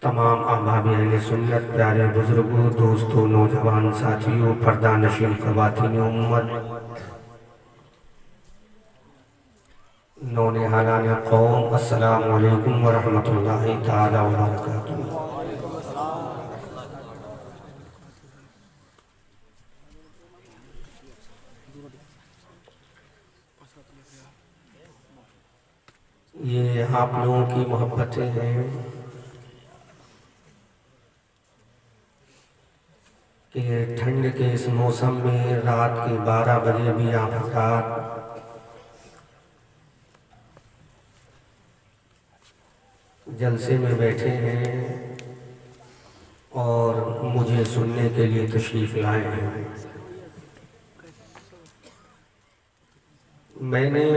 तमाम अहबाब अहले सुन्नत, प्यारे बुजुर्गों, दोस्तों, नौजवान साथियों, पर्दा नशीन ख़वातीन उम्मत, नौनिहालान कौम, अस्सलामु अलैकुम व रहमतुल्लाहि तआला व बरकातुहू। ये आप लोगों की मोहब्बतें हैं कि ठंड के इस मौसम में रात के 12 बजे भी आप हज़रात जलसे में बैठे हैं और मुझे सुनने के लिए तशरीफ़ लाए हैं। मैंने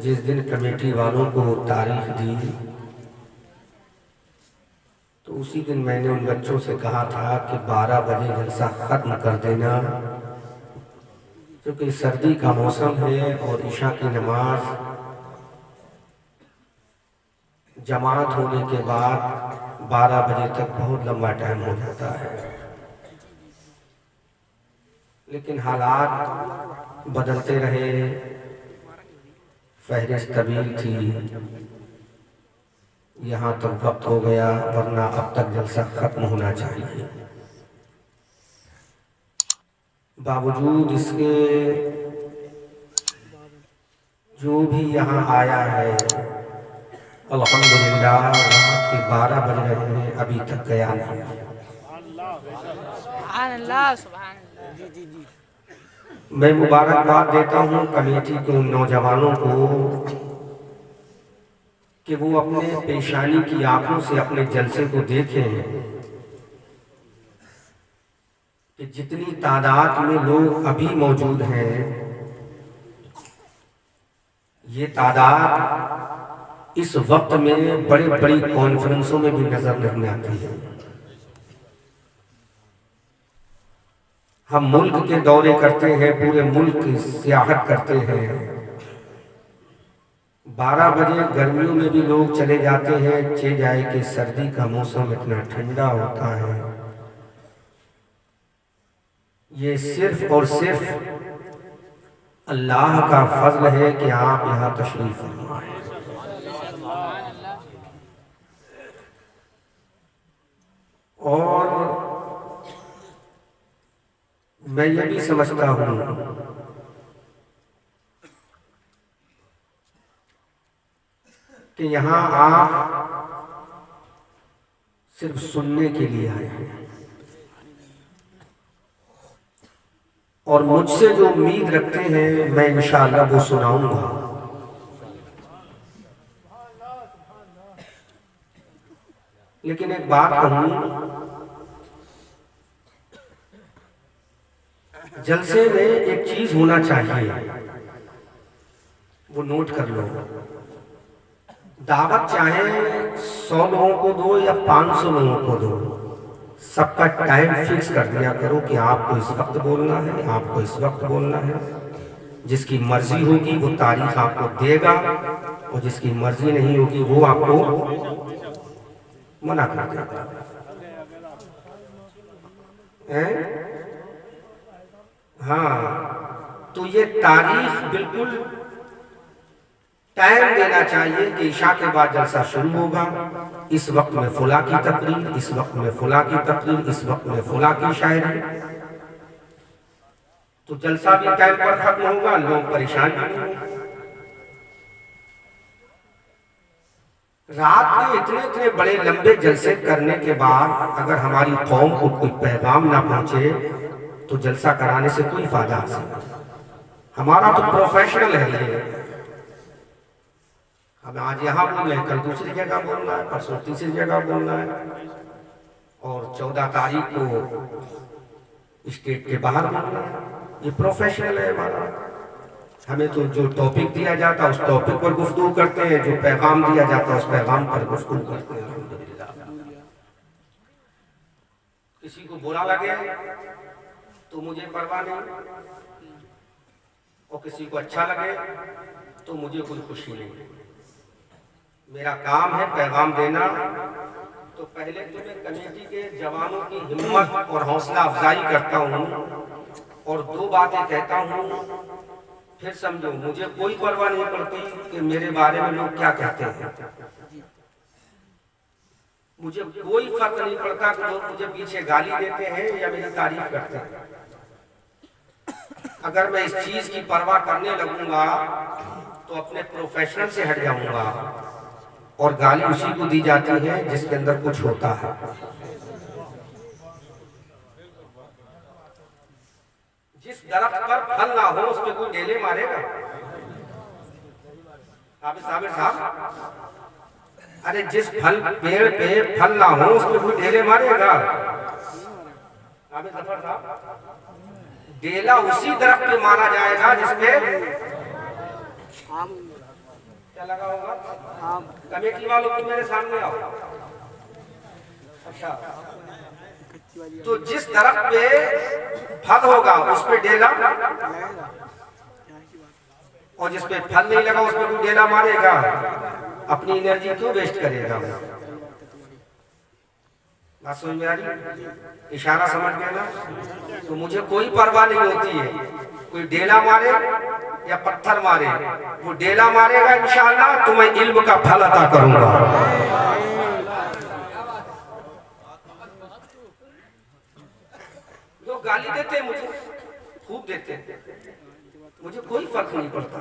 जिस दिन कमेटी वालों को तारीख दी तो उसी दिन मैंने उन बच्चों से कहा था कि 12 बजे जलसा ख़त्म कर देना, क्योंकि सर्दी का मौसम है और ईशा की नमाज जमात होने के बाद 12 बजे तक बहुत लंबा टाइम हो जाता है। लेकिन हालात बदलते रहे, फहरिस्त तवील थी, यहाँ तक वक्त हो गया, वरना अब तक जलसा खत्म होना चाहिए। बावजूद इसके जो भी यहाँ आया है, अल्हम्दुलिल्लाह रात के 12 बज रहे हैं, अभी तक गया नहीं। मैं मुबारकबाद देता हूँ कमेटी के उन नौजवानों को कि वो अपने पेशानी की आंखों से अपने जलसे को देखें कि जितनी तादाद में लोग अभी मौजूद हैं, ये तादाद इस वक्त में बड़ी बड़ी कॉन्फ्रेंसों में भी नजर नहीं आती है। हम मुल्क के दौरे करते हैं, पूरे मुल्क की सियाहत करते हैं, 12 बजे गर्मियों में भी लोग चले जाते हैं, चे जाए कि सर्दी का मौसम इतना ठंडा होता है। ये सिर्फ और सिर्फ अल्लाह का फजल है कि आप यहाँ तशरीफ फरमाएं। और मैं ये भी समझता हूँ कि यहाँ आप सिर्फ सुनने के लिए आए हैं और मुझसे जो उम्मीद रखते हैं मैं इंशाअल्लाह वो सुनाऊंगा। लेकिन एक बात कहूं, जलसे में एक चीज होना चाहिए, वो नोट कर लो। दावत चाहे 100 लोगों को दो या 500 लोगों को दो, सबका टाइम फिक्स कर दिया करो कि आपको इस वक्त बोलना है, आपको इस वक्त बोलना है। जिसकी मर्जी होगी वो तारीख आपको देगा और जिसकी मर्जी नहीं होगी वो आपको मना कर देगा। हाँ, तो ये तारीख बिल्कुल टाइम देना चाहिए कि ईशा के बाद जलसा शुरू होगा, इस वक्त में फुला की तकरीर, इस वक्त में फुला की तकरीर, इस वक्त में फुला की शायरी। तो जलसा भी टाइम पर खत्म होगा, लोग परेशान भी नहीं होंगे। रात में इतने इतने बड़े लंबे जलसे करने के बाद अगर हमारी कौम को कोई पैगाम ना पहुंचे तो जलसा कराने से कोई फायदा हासिल नहीं। हमारा तो प्रोफेशनल है ये, हमें आज यहाँ बोल रहे हैं, कल दूसरी जगह बोलना है, परसों तीसरी जगह बोलना है और 14 तारीख को स्टेट के बाहर बोलना है। ये प्रोफेशनल है हमारा। हमें तो जो टॉपिक दिया जाता है उस टॉपिक पर गुफ्तगू करते हैं, जो पैगाम दिया जाता है उस पैगाम पर गुफ्तगू करते हैं। किसी को बुरा लगे तो मुझे परवाह नहीं, और किसी को अच्छा लगे तो मुझे कोई खुशी नहीं। मेरा काम है पैगाम देना, तो पहले तो मैं कमेटी के जवानों की हिम्मत और हौसला अफजाई करता हूँ और दो बातें कहता हूँ, फिर समझो मुझे कोई परवाह नहीं पड़ती कि मेरे बारे में लोग क्या कहते हैं। मुझे कोई फर्क नहीं पड़ता कि लोग मुझे पीछे गाली देते हैं या मेरी तारीफ करते हैं। अगर मैं इस चीज की परवाह करने लगूंगा तो अपने प्रोफेशन से हट जाऊंगा और गाली उसी को दी जाती है जिसके अंदर कुछ होता है। जिस दरख्त पर फल ना हो उस पर कोई ढेले मारेगा? आबिर साहब, अरे जिस पेड़ पे फल ना हो उस पर कोई ढेले मारेगा? आबिर जफर साहब, ढेला उसी दरख्त पे मारा जाएगा जिसपे क्या लगा होगा। कमेटी वालों को मेरे सामने आओ। अच्छा, तो जिस दरख्त पे फल होगा उस पे ढेला, और जिस पे फल नहीं लगा उस पे कोई ढेला मारेगा? अपनी एनर्जी क्यों वेस्ट करेगा? बात समझ में आ रही? इशारा समझ गए ना? तो मुझे कोई परवाह नहीं होती है कोई ढेला मारे या पत्थर मारे। वो ढेला मारेगा इंशाअल्लाह तो मैं इल्म का फल अता करूंगा। लोग गाली देते हैं मुझे, खूब देते हैं, मुझे कोई फर्क नहीं पड़ता।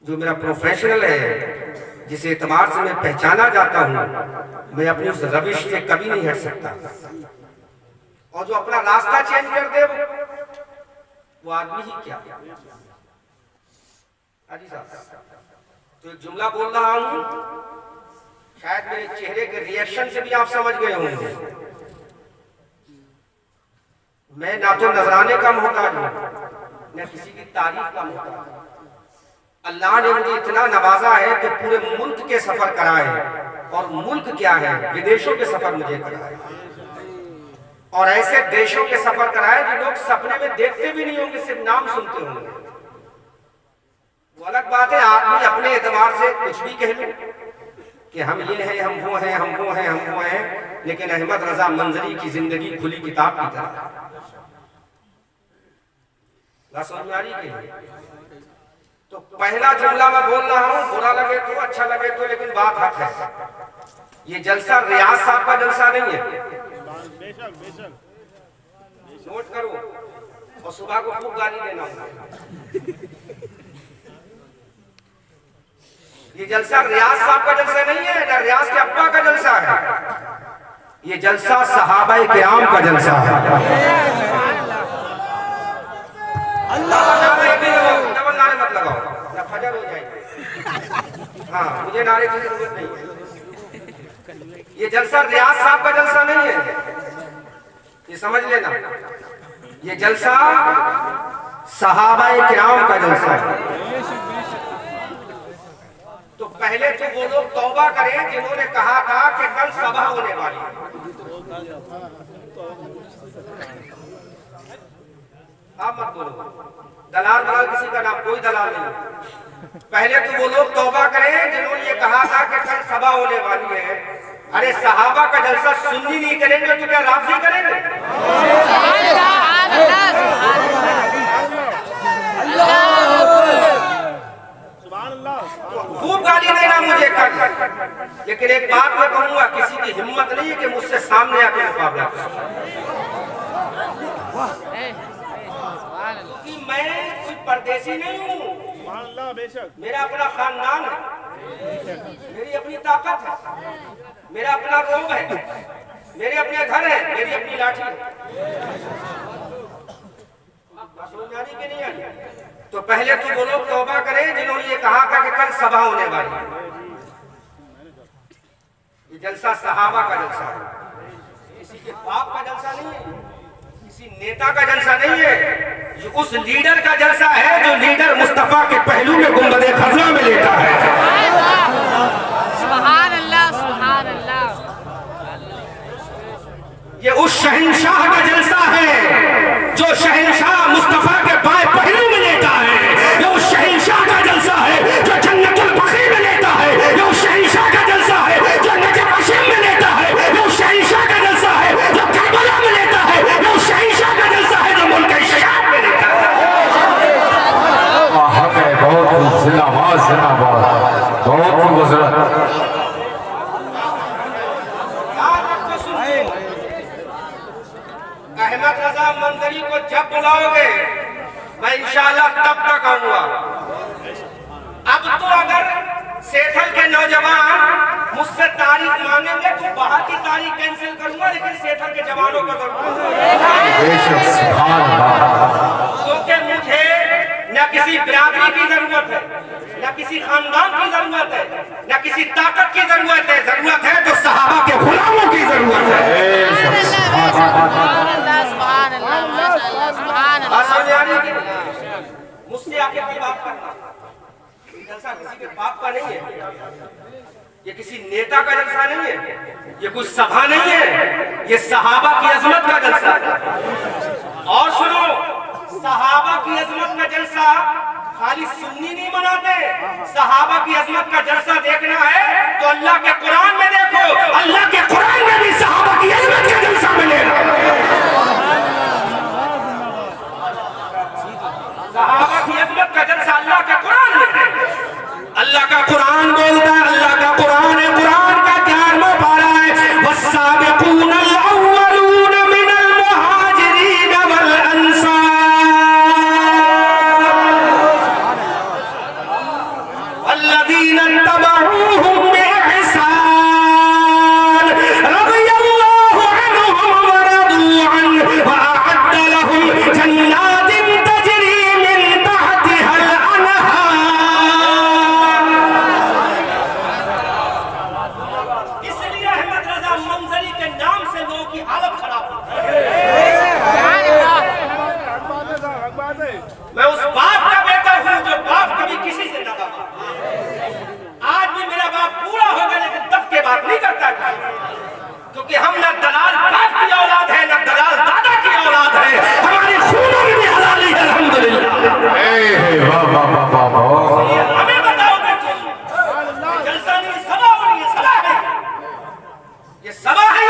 जो मेरा प्रोफेशनल है, जिस एतबार से मैं पहचाना जाता हूं, मैं अपनी उस रविश से कभी नहीं हट सकता। और जो अपना रास्ता चेंज कर दे वो आदमी ही क्या। हाजी साहब, तो एक जुमला बोल रहा हूं, शायद मेरे चेहरे के रिएक्शन से भी आप समझ गए होंगे। मैं ना तो नजराने का मोहताज हूं, न किसी की तारीफ का मोहताज। अल्लाह ने मुझे इतना नवाजा है कि पूरे मुल्क के सफर कराए, और मुल्क क्या है, विदेशों के सफर मुझे कराए, और ऐसे देशों के सफर कराए जो लोग सपने में देखते भी नहीं होंगे, सिर्फ नाम सुनते होंगे। वो अलग बात है आदमी अपने एतबार से कुछ भी कह ले कि हम ये हैं, हम वो हैं, हम वो हैं, हम वो हैं, लेकिन अहमद रजा मंजरी की जिंदगी खुली किताब की तरह। समझ आ रही है? तो पहला जुमला मैं बोल रहा हूं, बुरा लगे तो अच्छा लगे तो, लेकिन बात हक है। ये जलसा रियाज साहब का जलसा नहीं है, नोट करो, और सुबह को खूब गाली देना। ये जलसा रियाज साहब का जलसा नहीं है, ना रियाज के अब्बा का जलसा है। ये जलसा सहाबा किराम का जलसा है। डबल नारे मत लगाओ या फजर हो जाएगी। हाँ, मुझे नारे की जरूरत नहीं है। ये जलसा रियाज साहब का जलसा नहीं है, ये समझ लेना। ये जलसा सहाबाए किराम का जलसा है। तो पहले तो वो लोग तौबा करें जिन्होंने कहा था कि कल सभा होने वाली है। आप मत बोलो, दलाल दलाल किसी का नाम, कोई दलाल नहीं। पहले तो वो लोग तौबा करें जिन्होंने ये कहा था कि कल सभा होने वाली है। अरे सहाबा का जलसा सुन्नी नहीं करेंगे तो क्या राफजी करेंगे? खूब गाली देना मुझे कर, लेकिन एक बात मैं कहूंगा, किसी की हिम्मत नहीं है कि मुझसे सामने आके मुकाबला करे। क्योंकि मैं कोई परदेसी नहीं हूँ, मेरा अपना खानदान है, मेरी अपनी ताकत है, मेरा अपना रोब है, मेरे अपने घर है, मेरी अपनी लाठी है। के नहीं है। तो पहले तो वो लोग तौबा करें जिन्होंने ये कहा था कि कल सभा होने वाली है। ये जलसा सहाबा का जलसा है, किसी के बाप का जलसा नहीं है, किसी नेता का जलसा नहीं है। ये उस लीडर का जलसा है जो लीडर मुस्तफा के पहलू में गुंबदे खजरा में लेटा है। सुभान अल्लाह, सुभान अल्लाह। ये उस शहंशाह का जलसा है जो शहंशाह मुस्तफा के बाएं पहलू में लेटा है। ये उस शहंशाह का जलसा है जो जन्नतुल बकी में लेटा है। ये उस शहंशाह का जलसा है जो नजफ अशीम में लेटा जिंदाबाद, बहुत ही वजरत। अहमद रजा मंजरी को जब बुलाओगे मैं इंशाल्लाह तब तक आऊंगा। अब तो अगर सेठल के नौजवान मुझसे तारीख मांगेंगे तो बाहर की तारीख कैंसिल करूंगा, लेकिन सेठल के जवानों का क्योंकि मुझे न किसी बिरादरी की जरूरत है, न किसी खानदान की जरूरत है, न किसी ताकत की जरूरत है। जरूरत है तो सहाबा के गुलामों की जरूरत है। मुझसे आके कोई बात करना, जलसा किसी के बाप का नहीं है, ये किसी नेता का जलसा नहीं है, ये कोई सभा नहीं है, ये सहाबा की अजमत का जलसा है। और सुनो, सहाबा की अजमत का जलसा खाली सुन्नी नहीं मनाते, सहाबा की अजमत का जलसा देखना है तो अल्लाह के कुरान में देखो, अल्लाह के कुरान में भी सहाबा की अजमत का जलसा मिलेगा। सहाबा की अजमत का जलसा अल्लाह के कुरान में, अल्लाह का कुरान बोलता है, अल्लाह का कुरान है, कुरान का ज्ञान में पारा है। वस्साबिकून अल-अव्वलून मिनल मुहाजिरीन वल अंसार वल्लज़ीना तबऊहुम बिइहसान रज़ियल्लाहु अन्हुम व रदू अन्हु व अअद्द लहुम जन्नातिन तजरी मिन तहतिहल अनहार। इसलिए अहमद रजा मंजरी के नाम से लोगों की हालत खराब होती है। मैं उस बाप का बेटा हूँ जो बाप कभी किसी से न दबा। आज भी मेरा बाप पूरा हो गया लेकिन दब के बात नहीं करता, क्योंकि हम न दलाल बाप की औलाद है न दलाल दादा की औलाद है, हमारी खूनों में भी हलाली है अल्हम्दुलिल्लाह। हमें बताओगे तुम जलसा नहीं सभा हो रही है, सभा है, ये सभा है,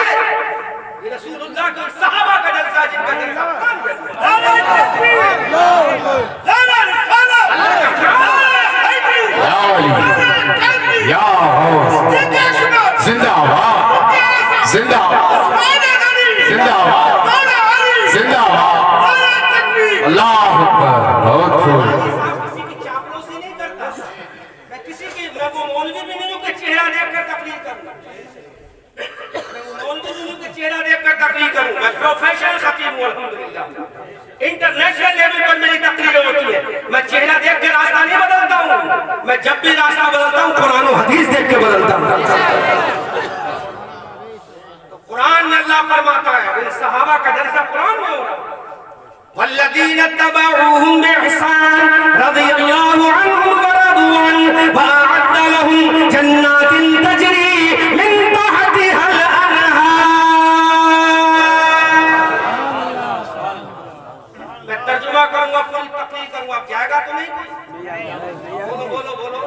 ये रसूलुल्लाह के सहाबा का जलसा, जिनका जलसा कुरान में जिंदाबाद, जिंदाबाद, जिंदाबाद, जिंदाबाद, अल्लाह अकबर, बहुत खूब। किसी की चापलूसी नहीं करता मैं, किसी की मैं वो मौलवी भी नहीं हूँ कि चेहरा देखकर तकलीफ करूँ, मैं वो मौलवी नहीं हूँ कि चेहरा देखकर तकलीफ करूँ। मैं प्रोफेशनल खतीब हूँ अल्हम्दुलिल्लाह, इंटरनेशनल लेवल पर मेरी तकरीरें होती है। मैं चेहरा देख के रास्ता नहीं बदलता हूँ, मैं जब भी रास्ता बदलता हूँ कुरान और हदीस देख के बदलता हूँ। तो कुरान में अल्लाह फरमाता है, इन सहाबा का जलसा कुरान में हो रहा है। वल्लज़ीना तबऊहुम बिइहसान रज़ियल्लाहु अन्हुम व रदू अन्हु व अअद्द लहुम जन्नातिन तजरी मिन तहतिहल अनहार। मैं तर्जुमा करूंगा, पूरी तकरीर करूंगा, अब जाएगा तो नहीं कोई? बोलो बोलो बोलो,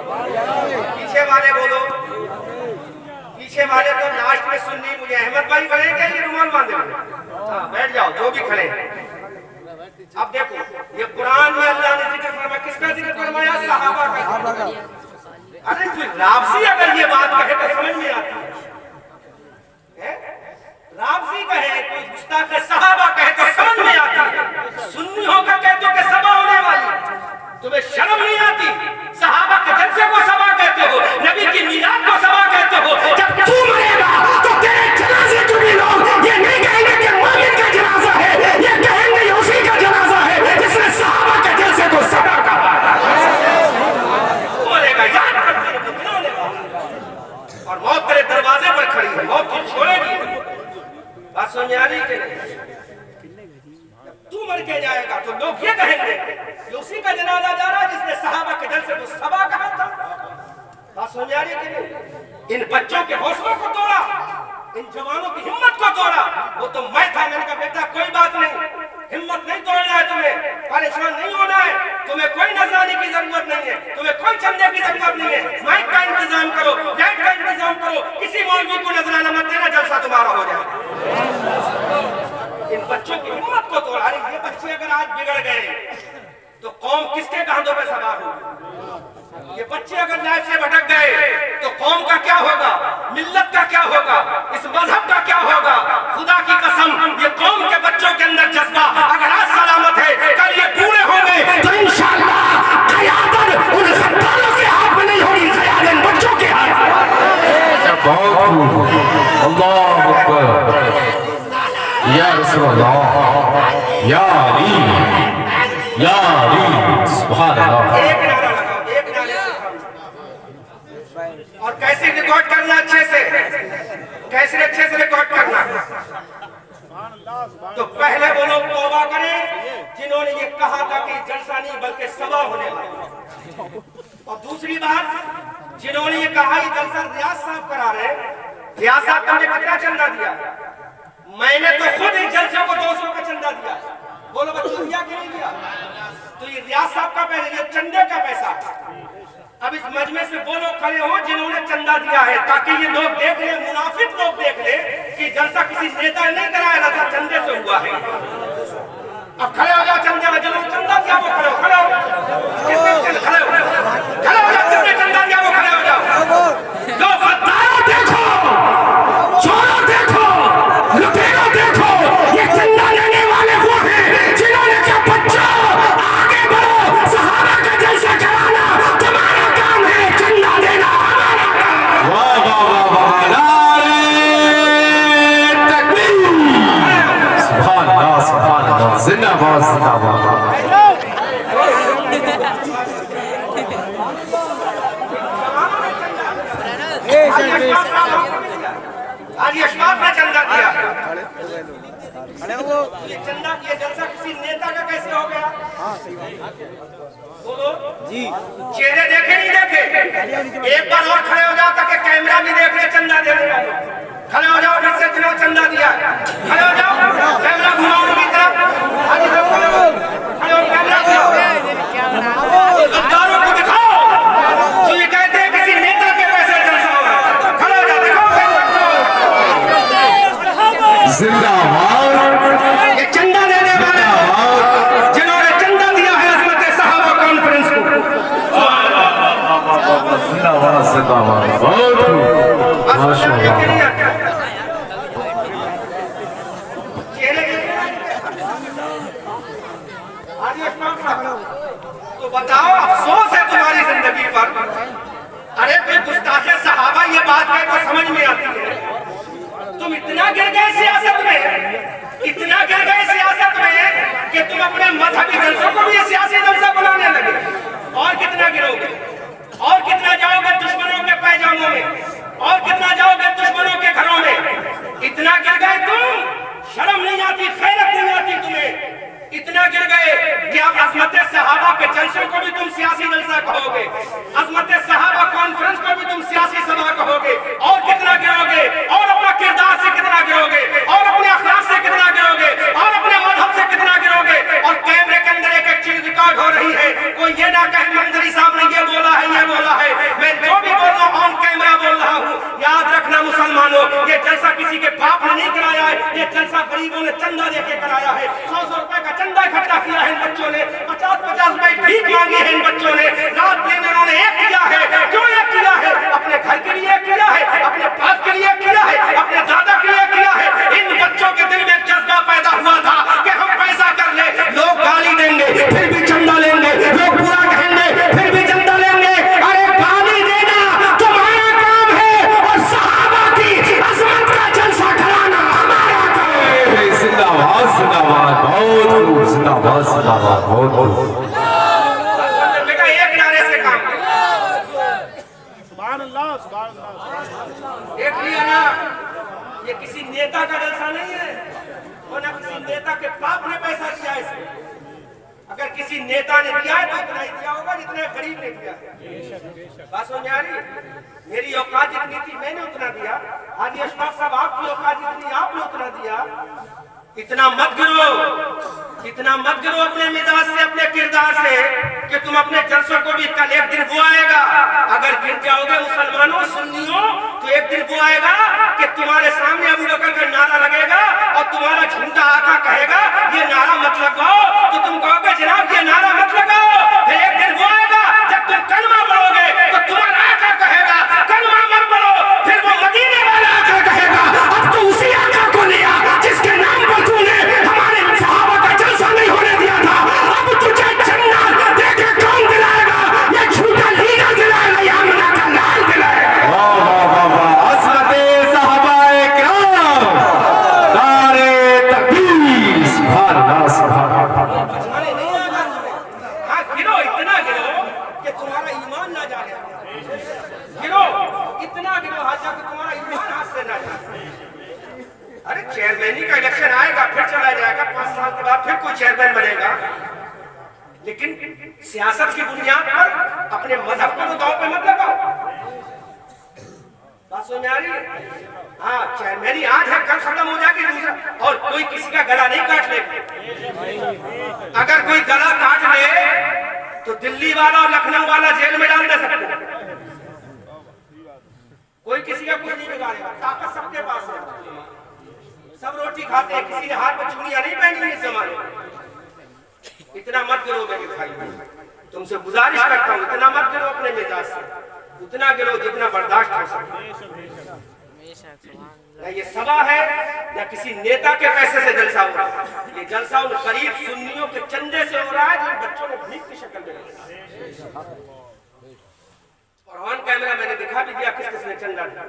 पीछे वाले बोलो, पीछे वाले तो लास्ट में सुननी। मुझे अहमद भाई बनेंगे ये रुमाल बांधे हुए, बैठ जाओ जो भी खड़े हैं। अब देखो ये कुरान में अल्लाह ने जिक्र फरमाया, किसका जिक्र फरमाया? सहाबा का। अरे कोई रावसी अगर ये बात कहे तो समझ में आती है, रावसी कहे, कोई गुस्ताख सहाबा कहे तो समझ में आती है। सुन्नी होकर कहते हो कि सभा होने वाली, तुम्हें शर्म नहीं आती? सहाबा के जलसे को सभा कहते हो, नबी की मीराद को सभा कहते हो। जब तू मरेगा तो तेरे जनाजे को भी लोग ये नहीं कहेंगे कि मोमिन का जनाजा है, ये कहेंगे उसी का जनाजा है जिसने सहाबा के जलसे को सभा कहा। तू मरेगा, याद रख, तेरे को गिराने वाला, और मौत तेरे दरवाजे पर खड़ी है, मौत तुझे छोड़ेगी। बात समझ आ रही है? तू मर के जाएगा तो लोग ये कहेंगे कि उसी का जनाजा जा रहा है जिसने सहाबा के जलसे को सभा कहा था। बात समझ आ रही है कि नहीं? इन बच्चों के हौसलों को तोड़ा, इन जवानों की हिम्मत को तोड़ा। वो तो मैं था, मैंने कहा बेटा कोई बात नहीं, हिम्मत नहीं तोड़ना है, तुम्हें परेशान नहीं होना है, तुम्हें कोई नजराने की जरूरत नहीं है, तुम्हें कोई चंदे की जरूरत नहीं है। माइक का इंतजाम करो, लाइट का इंतजाम करो, किसी मौलवी को नजराना मत देना, जलसा तुम्हारा हो जाएगा। इन बच्चों की हिम्मत को तोड़ा। अरे ये बच्चे अगर आज बिगड़ गए तो कौम किसके कांधों पे सवार हो? ये बच्चे अगर लाइफ से भटक गए तो कौम का क्या होगा, मिल्लत का क्या होगा, इस मजहब का क्या होगा। खुदा की कसम, ये कौम के बच्चों के अंदर जज्बा अगर आज सलामत है, कल ये पूरे होंगे तो इंशाअल्लाह क़यादत उन गद्दारों के हाथ में नहीं होगी, क़यादत बच्चों के हाथ में। बहुत अल्लाह अकबर या रसूल अल्लाह या अली या अली सुभान अल्लाह। एक नारा लगाओ, एक नारे से और कैसे रिकॉर्ड करना, अच्छे से कैसे अच्छे से रिकॉर्ड करना। तो पहले वो लोग तौबा करें जिन्होंने ये कहा था कि जलसा नहीं बल्कि सभा होने वाली। और दूसरी बात, जिन्होंने ये कहा ये जलसा रियाज साहब करा रहे, रियाज साहब ने कितना चंदा दिया? मैंने तो खुद इस जलसे को 200 का चंदा दिया। बोलो बच्चों दिया कि नहीं दिया? तो ये रियाज साहब का पैसा, ये चंदे का पैसा। अब इस मजमे से वो लोग खड़े हो जिन्होंने चंदा दिया है, ताकि ये लोग देख ले, मुनाफिक लोग देख ले कि जलसा किसी नेता ने नहीं कराया था, चंदे से हुआ है। अब खड़े हो जाओ चंदे में, जिन्होंने चंदा दिया वो खड़े हो, खड़े हो, खड़े हो जाओ, जिसने चंदा दिया वो खड़े हो जाओ। लो गद्दारों देखो, चोरों देखो, लुटेरों देखो, ये चंदा लेने वाले वो हैं जिन्होंने कहा बच्चों आगे बढ़ो, सहाबा का जलसा कराना तुम्हारा काम है, चंदा देना हमारा काम। वाह वाह वाह वाह, नारे तकबीर, सुभान अल्लाह सुभान अल्लाह, जिंदाबाद जिंदाबाद। आज यशपाल ने चंदा दिया। ये चंदा किया जलसा किसी नेता का कैसे हो गया? बोलो जी, चेहरे देखे नहीं देखे? एक बार और खड़े हो जाओ ताकि कैमरा भी देख ले चंदा देने वाले। खड़े हो जाओ फिर से जिन्होंने चंदा दिया, खड़े हो जाओ, कैमरा घुमाओ उनकी तरफ। आज सब खड़े हो, कैमरा घुमाओ, गद्दारों को दिखाओ जो ये कहते हैं किसी नेता के पैसे जलसा हो रहा है। खड़े हो जाओ, दिखाओ जिंदाबाद, ये चंदा देने वाले जिन्होंने चंदा दिया है हज़रत सहाबा कॉन्फ्रेंस को। जिंदाबाद जिंदाबाद, बहुत माशाअल्लाह। तो बताओ, अफसोस है तुम्हारी जिंदगी पर। अरे कोई गुस्ताखे सहाबा ये बात है तो समझ में आती है। तुम इतना गिर गए सियासत में, इतना गिर गए सियासत में कि तुम अपने मजहबी जलसों को भी सियासी जलसा बनाने लगे। और कितना गिरोगे, और कितना जाओगे दुश्मनों के पैजामों में, और कितना जाओगे दुश्मनों के घरों में। इतना गिर गए तुम, शर्म नहीं आती, खैरत नहीं आती तुम्हें। इतना गिर गए कि आप अज़मत सहाबा के जलसे को भी तुम सियासी जलसा कहोगे, अज़मत सहाबा कॉन्फ्रेंस को भी तुम सियासी सभा कहोगे। और कितना गिरोगे, और अपना किरदार से कितना गिरोगे, और अपने अखलाक से कितना गिरोगे, और अपने मजहब से कितना गिरोगे। और कैमरे के अंदर एक एक चीज रिकॉर्ड हो रही है। कोई ये ना कहे मंजरी साहब ने ये बोला है, ये बोला है। मैं जो भी बोल रहा हूँ ऑन कैमरा बोल रहा हूँ। याद रखना मुसलमानों, ये जलसा किसी के बाप ने नहीं कराया है, ये जलसा गरीबों ने चंदा देके कराया है। 100-100 रुपए का चंदा इकट्ठा किया है इन बच्चों ने, 50-50 रुपए भीख मांगी है इन बच्चों ने। रात दिन उन्होंने एक किया है। क्यों एक किया है? अपने घर के लिए किया है, अपने बाप के लिए किया है, अपने दादा के लिए किया है। इन बच्चों के दिल में एक जज्बा पैदा हुआ था कि हम पैसा कर ले, लोग गाली देंगे फिर भी चंदा लेंगे, लोग बुरा कहेंगे फिर भी चंदा लेंगे। अरे गाली देना तुम्हारा काम है और सहाबा की अज़मत का जलसा कराना हमारा काम है। जिंदाबाद जिंदाबाद, बहुत खूब, जिंदाबाद जिंदाबाद, बहुत खूब। बेटा एक नारे से काम देख लिया ना, ये किसी नेता का जलसा नहीं है और ना किसी नेता के बाप ने पैसा दिया है इसमें। अगर किसी नेता ने दिया है तो इतना ही दिया होगा जितना गरीब ने दिया। बात समझ आ रही? मेरी औकात जितनी थी मैंने उतना दिया। आज अशफाक साहब आपकी औकात जितनी आपने उतना दिया। इतना मत गिरो, इतना मत गिरो अपने मिजाज से, अपने किरदार से कि तुम अपने जलसों को भी कल एक दिन वो आएगा। अगर गिर जाओगे मुसलमानों सुन्नियों तो एक दिन वो आएगा कि तुम्हारे सामने अबू बकर का नारा लगेगा और तुम्हारा झूठा आका कहेगा ये नारा मत लगाओ, तो तुम कहोगे जनाब ये नारा मत लगाओ। फिर एक दिन वो आएगा जब तुम कलमा पढ़ोगे इतना गिरो कि तुम्हारा ईमान ना जाए, गिरो इतना गिरो हाथ जाकर तुम्हारा ईमान हाथ से ना जाए। अरे चेयरमैनी का इलेक्शन आएगा, फिर चला जाएगा, 5 साल के बाद फिर कोई चेयरमैन बनेगा, लेकिन सियासत की बुनियाद पर अपने मजहब को दांव पे मत लगाओ। बात समझ में आ रही है? हाँ, चेयरमैनी आज है, कल खत्म हो जाएगी दूसरा, और कोई किसी का गला नहीं काट लेगा। अगर कोई गला काट ले तो दिल्ली वाला और लखनऊ वाला जेल में डाल दे सकते, कोई किसी का कुछ नहीं बिगाड़ेगा। ताकत सबके पास है, सब रोटी खाते हैं, किसी ने हाथ में चूड़ियां नहीं पहनी है इस जमाने में। इतना मत गिरो मेरे भाई, तुमसे गुजारिश करता हूँ, इतना मत गिरो अपने मिजाज से, उतना गिरो जितना बर्दाश्त हो सके। न ये सभा है या किसी नेता के पैसे से जलसा हो रहा है, ये जलसा उन गरीब सुन्नियों के चंदे से हो रहा है जिन बच्चों ने भीख की शक्ल में। और ऑन कैमरा मैंने दिखा भी दिया किस किस ने चंदा दिया।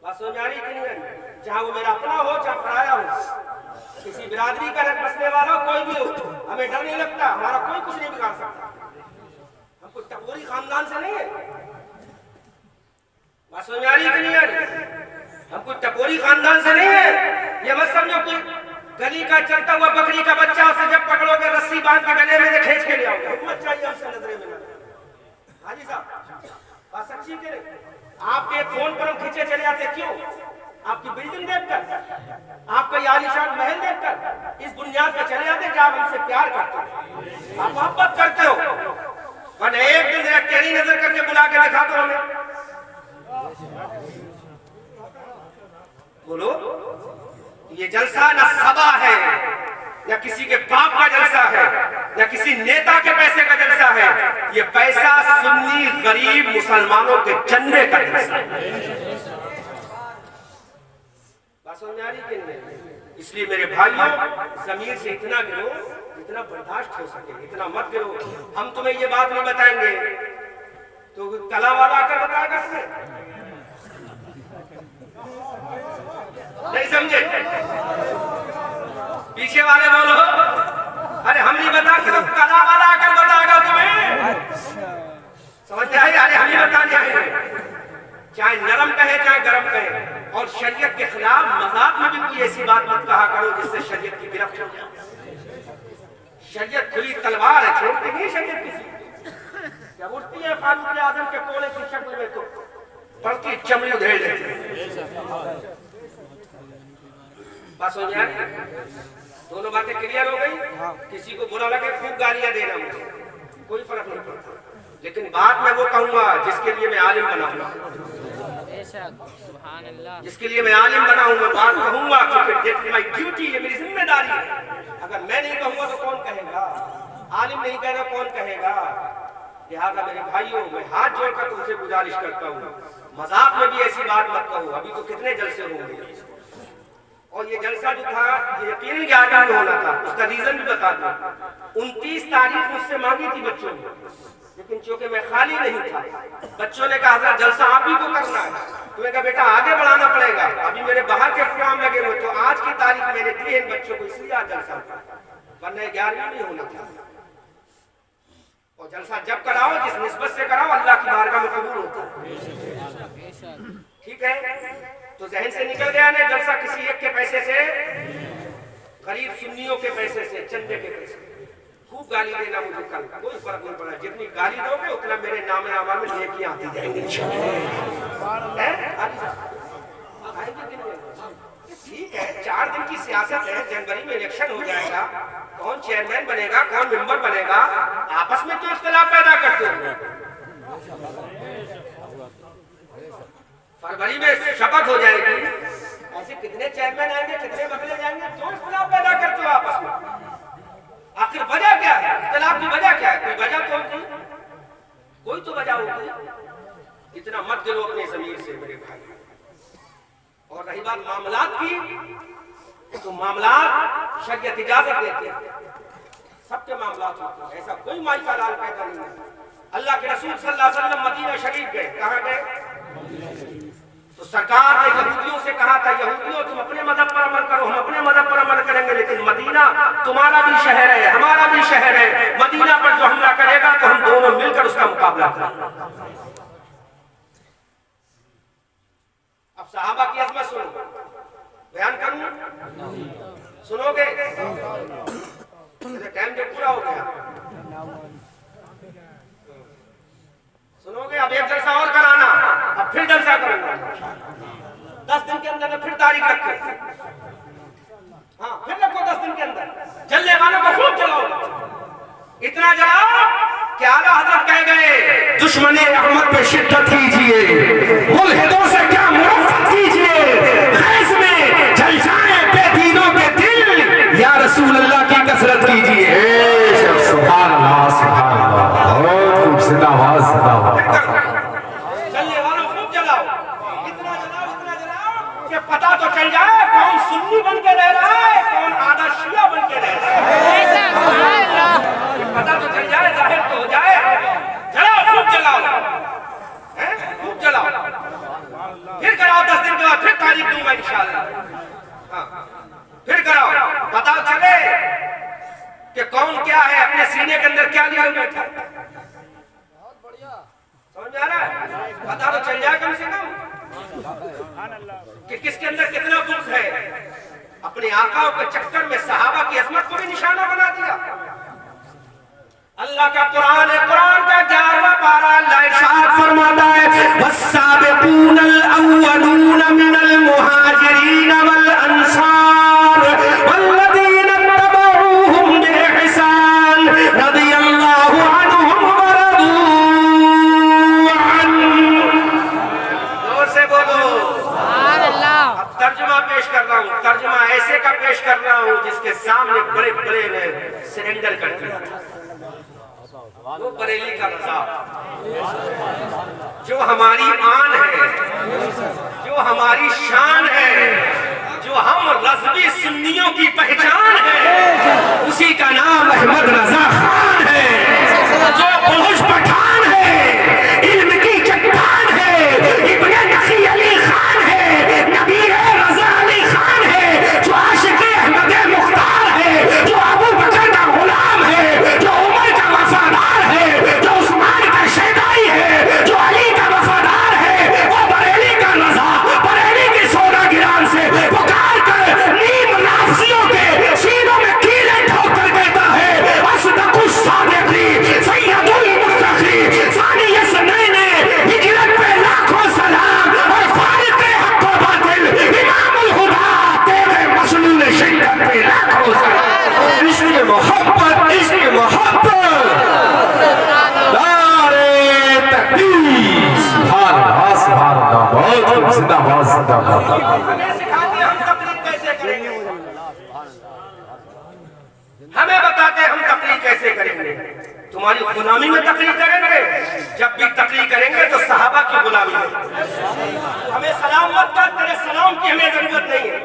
बात समझ आ रही कि नहीं आ रही? चाहे वो मेरा अपना हो चाहे पराया हो, किसी बिरादरी का बसने वाला हो, कोई भी हो, हमें डर नहीं लगता, हमारा कोई कुछ नहीं बिगाड़ सकता। हम कोई टपोरी खानदान से नहीं है। बात समझ आ रही कि नहीं आ रही? हम कोई टपोरी खानदान से नहीं है। ये मत समझो कि गली का चलता हुआ बकरी का बच्चा, उसे जब पकड़ोगे रस्सी बांध के गले में खींच के ले आओगे, हिम्मत चाहिए हमसे नजरे में। हाजी साहब बात सच्ची के नहीं? आपके फोन पर हम खींचे चले जाते, क्यों? आपकी बिल्डिंग देखकर, आपका आलीशान महल देखकर इस बुनियाद पर चले जाते कि आप हमसे प्यार करते हो, आप मोहब्बत करते हो, वरना एक दिन टेढ़ी नजर करके बुला के दिखा दो हमें। बोलो, ये जलसा न सभा है, या किसी के बाप का जलसा है, या किसी नेता के पैसे का जलसा है, ये पैसा सुन्नी गरीब मुसलमानों के चंदे का जलसा है। बात समझ आ रही कि नहीं? इसलिए मेरे भाइयों, जमीर से इतना गिरो जितना बर्दाश्त हो सके, इतना मत गिरो। हम तुम्हें ये बात नहीं बताएंगे तो कला वाला आकर बताएगा तुम्हें, नहीं समझे? पीछे वाले बोलो, अरे हम नहीं बता के तो कला वाला आकर बताएगा तुम्हें, समझ में आई? अरे हम ही बताने आए, चाहे नरम कहे चाहे गरम कहे। और शरीयत के खिलाफ मजाक में भी कोई ऐसी बात मत कहा करो जिससे शरीयत की गिरफ्त हो जाए। शरीयत खुली तलवार है, छोड़ती नहीं शरीयत किसी। क्या उठती है फारूक आजम के कोने की शक्ल में तो पड़ती चमड़ी उधेड़ देती है। बात समझ आ रही? दोनों बातें क्लियर हो गई। किसी को बुरा लगे खूब गालियां देना, मुझे कोई फर्क नहीं पड़ता, लेकिन बाद में वो कहूंगा जिसके लिए मैं आलिम बनाऊंगा, जिसके लिए मैं आलिम बनाऊंगा, बात कहूंगा क्योंकि माय ड्यूटी, ये मेरी जिम्मेदारी है। अगर मैं नहीं कहूंगा तो कौन कहेगा? आलिम नहीं कह रहा कौन कहेगा? लिहाजा मेरे भाइयों, मैं हाथ जोड़कर तुमसे गुजारिश करता हूँ, मजाक में भी ऐसी बात मत कहो। अभी तो कितने जलसे होंगे, और ये जलसा जो था ये यकीनन 11 में होना था, उसका रीजन भी बता दूं। 29 तारीख मुझसे मांगी थी बच्चों ने, लेकिन चूंकि मैं खाली नहीं था, बच्चों ने कहा हज़रत जलसा आप ही को करना है। तुम्हें कहा बेटा आगे बढ़ाना पड़ेगा, अभी मेरे बाहर के प्रोग्राम लगे हुए, तो आज की तारीख मैंने दी है इन बच्चों को, इसलिए आज जलसा, वरना 11 में होना था। और जलसा जब कराओ जिस निस्बत से कराओ, अल्लाह की बारगाह में कबूल होता है। ठीक है, तो जहन से निकल गया ना, जलसा किसी एक के पैसे से, गरीब सुन्नियों के पैसे से, चंदे के पैसे। खूब गाली देना मुझे कल, कोई फर्क नहीं पड़ा, जितनी गाली दोगे उतना मेरे नामे आमा में नेकियां आती जाएंगी। ठीक है, 4 दिन की सियासत है, जनवरी में इलेक्शन हो जाएगा, कौन चेयरमैन बनेगा कौन मेंबर बनेगा, आपस में क्यों इख्तिलाफ पैदा करते हो? फरवरी में शपथ हो जाएगी, ऐसे कितने चेयरमैन आएंगे, कितने बदले जाएंगे, क्यों इख्तिलाफ पैदा करते हो आपस में? आखिर वजह क्या है? इख्तिलाफ की वजह क्या है? कोई वजह तो होगी, कोई तो वजह होगी। इतना मत गिरो अपने ज़मीर से मेरे भाई। और रही बात मामलात की, तो मामलात शरीयत इजाजत देती है, सबके मामलात होते हैं, ऐसा कोई माई का लाल पैदा नहीं है। अल्लाह के रसूल सल्लल्लाहु अलैहि वसल्लम मदीना शरीफ गए, कहाँ गए? तो सरकार ने यहूदियों से कहा था, यहूदियों तुम अपने मजहब पर अमल करो, हम अपने मजहब पर अमल करेंगे, लेकिन मदीना तुम्हारा भी शहर है, हमारा भी शहर है, मदीना पर जो हमला करेगा तो हम दोनों मिलकर उसका मुकाबला करेंगे। अब सहाबा की अज़मत सुनो, बयान करूं, सुनोगे? टाइम जब पूरा हो गया सुनोगे। अब एक जलसा और कराना, अब फिर जलसा करूंगा 10 दिन के अंदर फिर तारीख रखे, हाँ फिर रखो 10 दिन के अंदर। जलने वालों को खूब जलाओ, इतना जलाओ कि आला हज़रत कह गए दुश्मने अहमद पे शिद्दत कीजिए, मुल्हिदों से क्या मुरफ़्फ़त कीजिए, ख़ैज़ में जल जाए बेदीनों के दिल, या रसूल अल्लाह की कसरत कीजिए। सुभान अल्लाह, सुभान अल्लाह, बहुत खूब, जिंदाबाद जिंदाबाद। जलने वालों खूब जलाओ, इतना जलाओ कि पता तो चल जाए कौन सुन्नी बन के रह रहा है, कौन आधा शिया बन के रह रहा है, पता तो चल जाए, जाहिर तो हो जाए। जलाओ, खूब जलाओ, खूब जलाओ। फिर कराओ 10 दिन के बाद फिर तारीख दूंगा इंशाअल्लाह। हाँ फिर कराओ, पता चले कि कौन क्या है, अपने सीने के अंदर क्या लिया बैठा। समझ में आ रहा है? पता तो चल जाए कम से कम कि किसके अंदर कितना बुग़्ज़ है। अपने आकाओं के चक्कर में सहाबा की अज़मत को भी निशाना बना दिया। अल्लाह का कुरान है, कुरान का 11वां पारा, अल्लाह इरशाद फरमाता है वस्साबिकूनल अव्वलून मिनल मुहाजिरीन वल अंसार वल्लज़ीना तबऊहुम बिइहसान रज़ियल्लाहु अन्हुम व रदू अन्हु। जोर से बोलो सुभान अल्लाह। अब तर्जुमा पेश कर रहा हूँ, तर्जुमा ऐसे का पेश कर रहा हूँ जिसके सामने बड़े बड़े ने सरेंडर कर दिया। वो बरेली का रज़ा जो हमारी आन है, जो हमारी शान है, जो हम रज़वी सुन्नियों की पहचान है, उसी का नाम अहमद रज़ा खान है। जो बुलुश पठान है, इल्म की चट्टान है, इब्ने नकी अली खान है, नबीर रज़ा अली खान है, जो आशिक़ अहमद मुख्तार है, जो अबू बकर का गुलाम है, जो उमर का वफादार है, जो उस्मान का शहदाई है, जो अली का वफादार है, वो बरेली का रज़ा, बरेली की सोना गिरान से पुकार कर नीम नाफसियों के सीनों में कीले ठोक कर कहता है असदकुस सादिक़ी सैयदुल मुस्तक़ी सानी यसनैने हिजरत पे लाखों सलाम और फारिक़े हक़ व बातिल इमामुल हुदा तेरे मसलूल शिद्दत पे लाखों सलाम। इश्क़ मोहब्बत, इश्क़ मोहब्बत, नारे तकबीर, सुभान अल्लाह, सुभान अल्लाह, बहुत खूब, जिंदाबाद जिंदाबाद। हमें सिखा दिया हम तकलीफ कैसे करेंगे, हमें बताते हम तकलीफ कैसे करेंगे। तुम्हारी गुलामी में तकलीफ करेंगे, जब भी तकलीफ करेंगे तो सहाबा की गुलामी में। हमें सलाम मत कर, तेरे सलाम की हमें जरूरत नहीं है,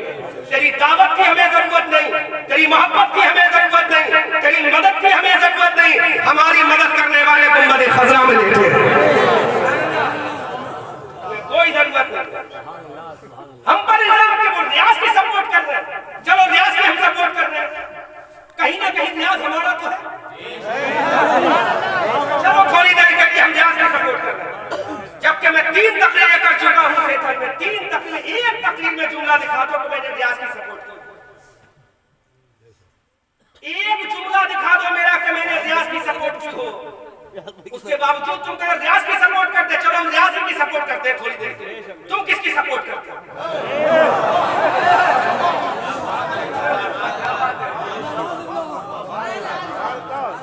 तेरी दावत की हमें जरूरत नहीं, तेरी मोहब्बत की हमें जरूरत नहीं, तेरी मदद की हमें जरूरत नहीं। हमारी मदद करने वाले गुंबद खज़रा में बैठे हैं, कोई जरूरत नहीं। हम पर इल्जाम के वो रियाज की सपोर्ट कर रहे हैं, चलो रियाज की हम सपोर्ट कर रहे हैं, कहीं ना कहीं रियाज हमारा तो है, चलो थोड़ी देर के लिए हम रियाज की सपोर्ट कर रहे हैं। जबकि मैं 3 तकरीरें कर चुका हूँ सेठल में, 3 तकरीर, एक तकरीर में जुमला दिखा दो कि मैंने रियाज की सपोर्ट की, एक जुमला दिखा दो मेरा कि मैंने रियाज की सपोर्ट की हो, उसके बावजूद तुम कहो रियाज की सपोर्ट करते। चलो हम रियाज की सपोर्ट करते हैं थोड़ी देर के लिए, तुम किसकी सपोर्ट करते हो?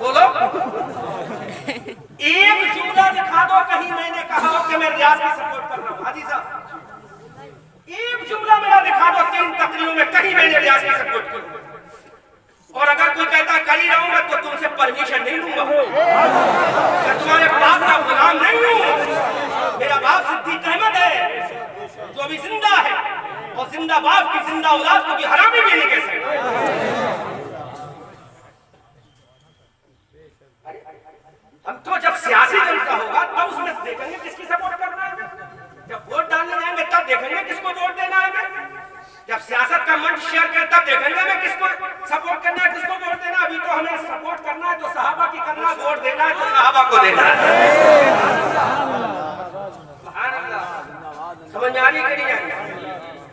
बोलो, एक जुमला दिखा दो कहीं मैंने कहा हो कि मैं रियाज की सपोर्ट कर रहा हूं। हाजी साहब एक जुमला मेरा दिखा दो 3 तकरीरों में कहीं मैंने रियाज की सपोर्ट की। और अगर कोई कहता कर ही रहूंगा तो तुमसे परमिशन नहीं लूंगा, मैं तुम्हारे बाप का गुलाम नहीं हूँ। मेरा बाप सिद्दीक अहमद है जो अभी जिंदा है, और जिंदा बाप की जिंदा औलाद को भी हरामी भी नहीं कह सकते। हम तो जब सियासी जलसा होगा तब उसमें देखेंगे किसकी सपोर्ट करना है, जब वोट डालने जाएंगे तब देखेंगे का मंच शेयर करें तब देखेंगे मैं किसको सपोर्ट करना है, किसको वोट देना। अभी तो हमें सपोर्ट करना है तो सहाबा की करना, वोट देना है तो सहाबा को देना है। समझ आ रही कि नहीं आ रही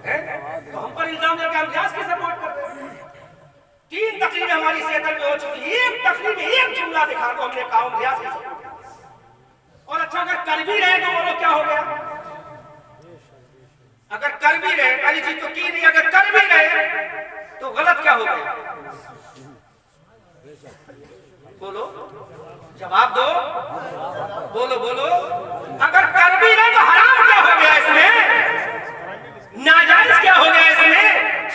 है? तो हम पर इल्जाम लेके हम रियाज की सपोर्ट कर रहे हैं। 3 तकरीरें हमारी सेहत में हो चुकी, एक तकरीर में एक जुमला दिखा दो हमने कहा रियाज की सपोर्ट। और अच्छा अगर कर भी रहे तो बोलो क्या हो गया? अगर कर भी रहे, पहली चीज तो की नहीं, अगर कर भी रहे तो गलत क्या हो गया? बोलो, जवाब दो, बोलो बोलो। अगर कर भी रहे तो हराम क्या हो गया इसमें? नाजायज क्या हो गया इसमें?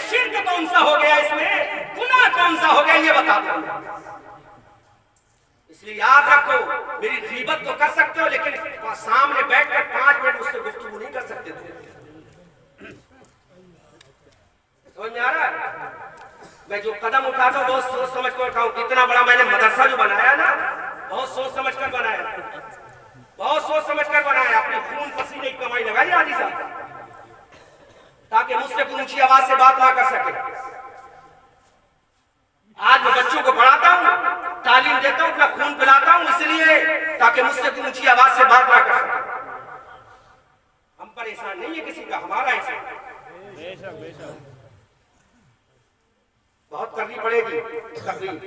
शिर्क कौन सा हो गया इसमें? गुनाह कौन सा हो गया ये बता दो। इसलिए याद रखो, मेरी गीबत तो कर सकते हो लेकिन सामने बैठकर 5 मिनट मुझसे गुफ्तगू नहीं कर सकते थे। समझ में आ रहा है? मैं जो कदम उठाता हूँ बहुत सोच समझ कर उठाऊं। इतना बड़ा मैंने मदरसा जो बनाया ना, बहुत सोच समझ कर बनाया, बहुत सोच समझ कर बनाया। अपने खून पसीने की कमाई लगाई हाजी साहब, ताकि मुझसे कोई ऊंची आवाज से बात ना कर सके। आज मैं बच्चों को पढ़ाता हूँ, तालीम देता हूँ, अपना खून पिलाता हूँ, इसलिए ताकि मुझसे कोई ऊंची आवाज से बात ना कर सके। हम पर एहसान नहीं है किसी का, हमारा एहसान बहुत करनी पड़ेगी तकलीफ,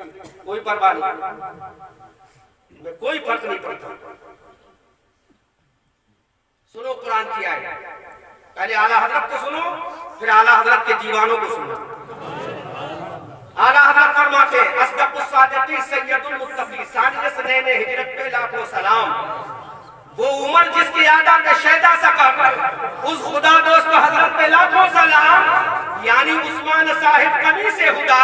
कोई परवाह नहीं, में कोई फर्क नहीं पड़ता। सुनो कुरान की आयत, पहले आला हजरत को सुनो, फिर आला हजरत के दीवानों को सुनो। आला हजरत फरमाते अस्दकुस सादिकीन सय्यदुल मुत्तकीन सानियत हिजरत पे लाखों सलाम। वो उमर जिसकी आदत में शैदा सका उस खुदा दोस्त को हजरत पे लाखों सलाम। यानी उस्मान साहिब कमी से हुदा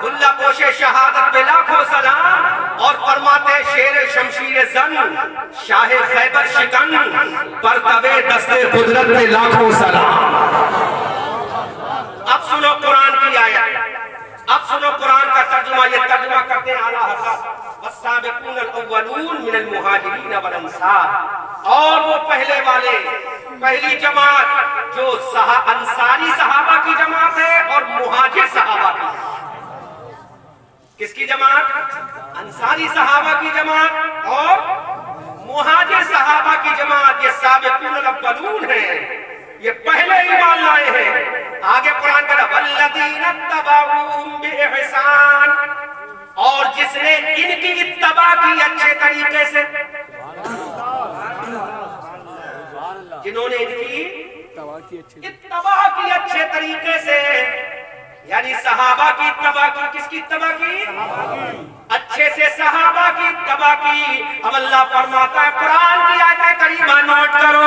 उल्ला पोशे शहादत पे लाखों सलाम। और फरमाते शेर शमशीर जंग शाह खैबर शिकन पर तवे दस्ते कुदरत पे लाखों सलाम। अब सुनो कुरान की आयत, अब सुनो कुरान का तर्जुमा। ये तर्जुमा करते हैं आला हजरत वस्साबिकूनल अव्वलून मिनल मुहाजिरीन वल अंसार। और वो पहले वाले, पहली जमात जो अंसारी सहाबा की जमात है और मुहाजिर सहाबा की। किसकी जमात? अंसारी सहाबा की जमात और मुहाजिर सहाबा की जमात। ये साबिकूनल अव्वलून है, ये पहले ईमान लाए हैं। आगे कुरान का वल्लदीन तबऊहुम बिइहसान, और जिसने इनकी इत्तबा की अच्छे तरीके से, जिन्होंने इनकी इत्तबा की अच्छे तरीके से, यानी सहाबा की इत्तबा की। किसकी इत्तबा की? अच्छे से सहाबा की इत्तबा की। अब अल्लाह फरमाता है, कुरान की आयत करीमा नोट करो।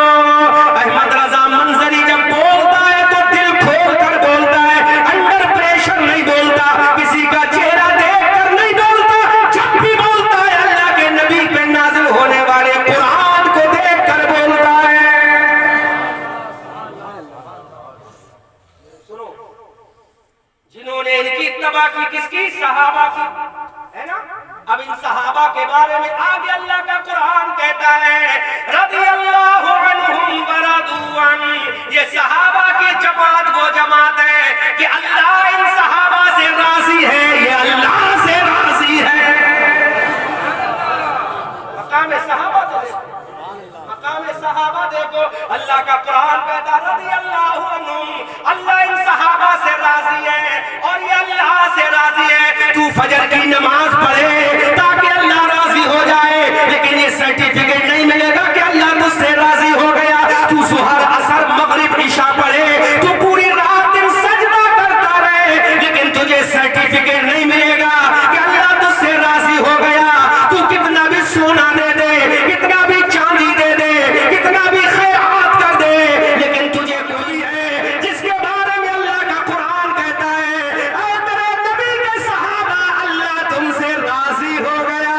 अहमद रजा मंजरी जब बोलता है तो दिल खोल कर बोलता है, अंडर प्रेशर नहीं बोलता, किसी का चेहरा देखकर नहीं बोलता। जब भी बोलता है अल्लाह के नबी पे नाजिल होने वाले कुरान को देखकर बोलता है। सुनो, जिन्होंने इनकी इत्तबा की, किसकी? सहाबा की, है ना। अब इन सहाबा के बारे में आगे अल्लाह का कुरान कहता है रदियल्लाहु अन्हुम व रदू अन। ये सहाबा की जमात वो जमात है कि अल्लाह इन सहाबा से राजी है, ये अल्लाह से राजी है। मकाम सहाबा देखो, मकाम सहाबा देखो। अल्लाह का कुरान कहता रदियल्लाहु अन्हुम, अल्लाह इन सहाबा से राजी है और ये अल्लाह से राजी है। तू फजर की नमाज पढ़े ताकि अल्लाह राजी हो जाए, लेकिन ये सर्टिफिकेट नहीं मिलेगा कि अल्लाह तुझसे राजी हो गया। तू सुहर असर मगरिब इशा पढ़े, तू पूरी रात दिन सजदा करता रहे, लेकिन तुझे सर्टिफिकेट नहीं मिलेगा कि अल्लाह तुझसे राजी हो गया। तू कितना भी सोना दे दे, कितना भी चांदी दे दे, कितना भी खैरात कर दे, लेकिन तुझे कोई है जिसके बारे में अल्लाह का कुरान कहता है तेरे नबी के सहाबा अल्लाह तुमसे राजी हो गया।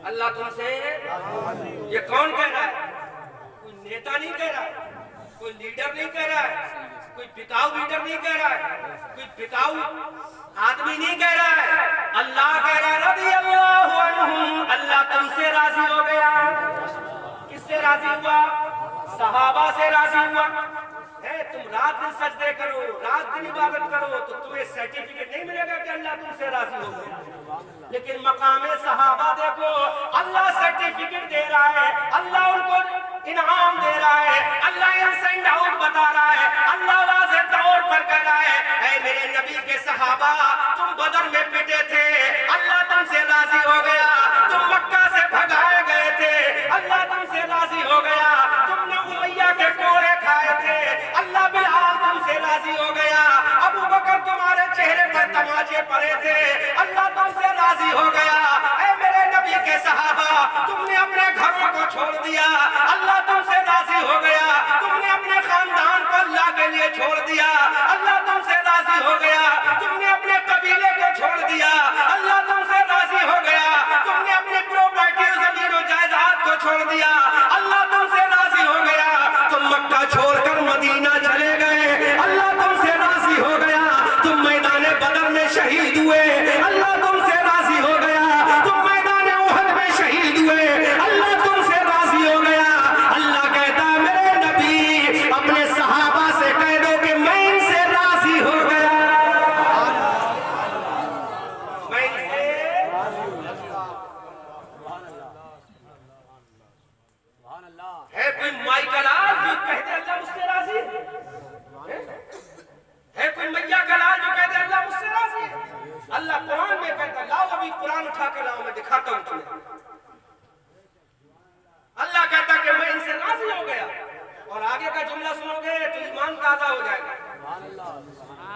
अल्लाह तुमसे, ये कौन कह रहा है? कोई नेता नहीं कह रहा है, कोई लीडर नहीं कह रहा है, कोई बिकाऊ लीडर नहीं कह रहा है, कोई बिकाऊ आदमी नहीं कह रहा है। अल्लाह कह रहा है रदियल्लाहु अन्हुम, अल्लाह तुमसे राजी हो गया। राजी हुआ, सहाबा से राजी हुआ। तुम रात दिन सजदे करो, रात दिन इबादत करो, तो तुम्हें सर्टिफिकेट नहीं मिलेगा कि अल्लाह तुमसे राजी हो गया। लेकिन मकामे सहाबा देखो, अल्लाह सर्टिफिकेट दे रहा है, अल्लाह उनको इनाम दे रहा है, अल्लाह इनसेंड आउट बता रहा है, अल्लाह वाज़े तौर पर कह रहा है, ऐ मेरे नबी के सहाबा, तुम बदर में पिटे थे, अल्लाह तुमसे राजी हो गया। तुम मक्का से भगाए गए थे, अल्लाह तुमसे राजी हो गया। तुमने उमैया के कोड़े खाए थे, अल्लाह बिलाल तुमसे राजी हो गया। अबू बकर तुम्हारे चेहरे पर तमाचे पड़े थे, अल्लाह तुमसे राजी हो गया। ऐ मेरे नबी के सहाबा, तुमने अपने घरों को छोड़ दिया, अल्लाह तुमसे राजी हो गया। तुमने अपने खानदान को अल्लाह के लिए छोड़ दिया, अल्लाह तुमसे राजी हो गया। तुमने अपने कबीले को छोड़ दिया, अल्लाह तुमसे राजी हो गया। तुमने अपनी प्रॉपर्टी जमीन और जायदाद को छोड़ दिया, अल्लाह तुमसे राजी हो गया। तुम मक्का छोड़कर मदीना चले गए, अल्लाह तुमसे राजी हो गया। तुम मैदान बदर में शहीद हुए, अल्लाह तुमसे राजी हो गया। तुम मैदान उहद में शहीद हुए, अल्लाह तुमसे राजी हो गया। अल्लाह कहता है मेरे नबी, अपने सहाबा से कह दो कि मैं इनसे राजी हो गया, मैं इनसे। है कोई माई का लाल जो कह दे अल्लाह मुझसे राजी है? कोई मैया का लाल जो कह दे अल्लाह मुझसे राजी है? अल्लाह कुरान में कहता, लाओ अभी कुरान उठा के लाओ, मैं दिखाता हूं तुम्हें। अल्लाह कहता कि मैं इनसे राजी हो गया। और आगे का जुमला सुनोगे तो ईमान ताजा हो जाएगा।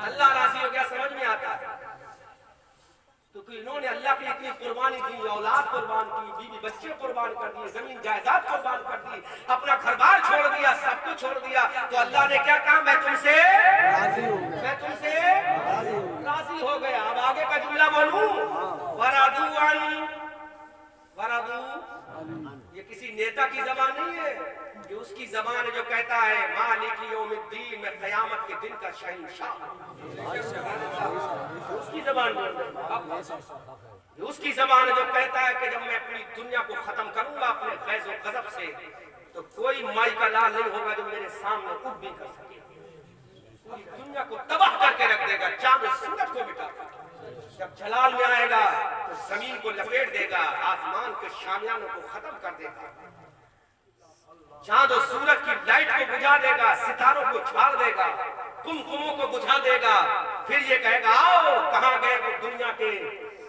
अल्लाह राजी हो गया समझ में आता है, क्योंकि इन्होंने अल्लाह के लिए इतनी कुर्बानी दी, औलाद कुर्बान की, बीवी बच्चे कुर्बान कर दिए, जमीन जायदाद कुर्बान कर दी, अपना घर-बार छोड़ दिया, सब कुछ छोड़ दिया। तो अल्लाह ने क्या कहा, मैं तुमसे राजी हो गया। अब आगे का जुमला बोलूं, वरादू, ये किसी नेता की जबान नहीं है, ये उसकी जबान है जो कहता है मालिक यौमिद्दीन, मैं क़यामत के दिन का शहंशाह। उसकी जबान बोल रहे, उसकी जबान है जो कहता है कि जब मैं अपनी दुनिया को खत्म करूंगा अपने फैज़ और गज़ब से, तो कोई माई का लाल नहीं होगा जो मेरे सामने उठ भी कर सके। पूरी दुनिया को तबाह करके रख देगा, चांद और सूरज को मिटा देगा। जब जलाल में आएगा तो जमीन को लपेट देगा, आसमान के शामियानों को खत्म कर देगा, चांद और सूरज की लाइट को बुझा देगा, सितारों को छाड़ देगा, कुमकुमों को बुझा देगा। फिर ये कहेगा आओ, कहां गए वो दुनिया के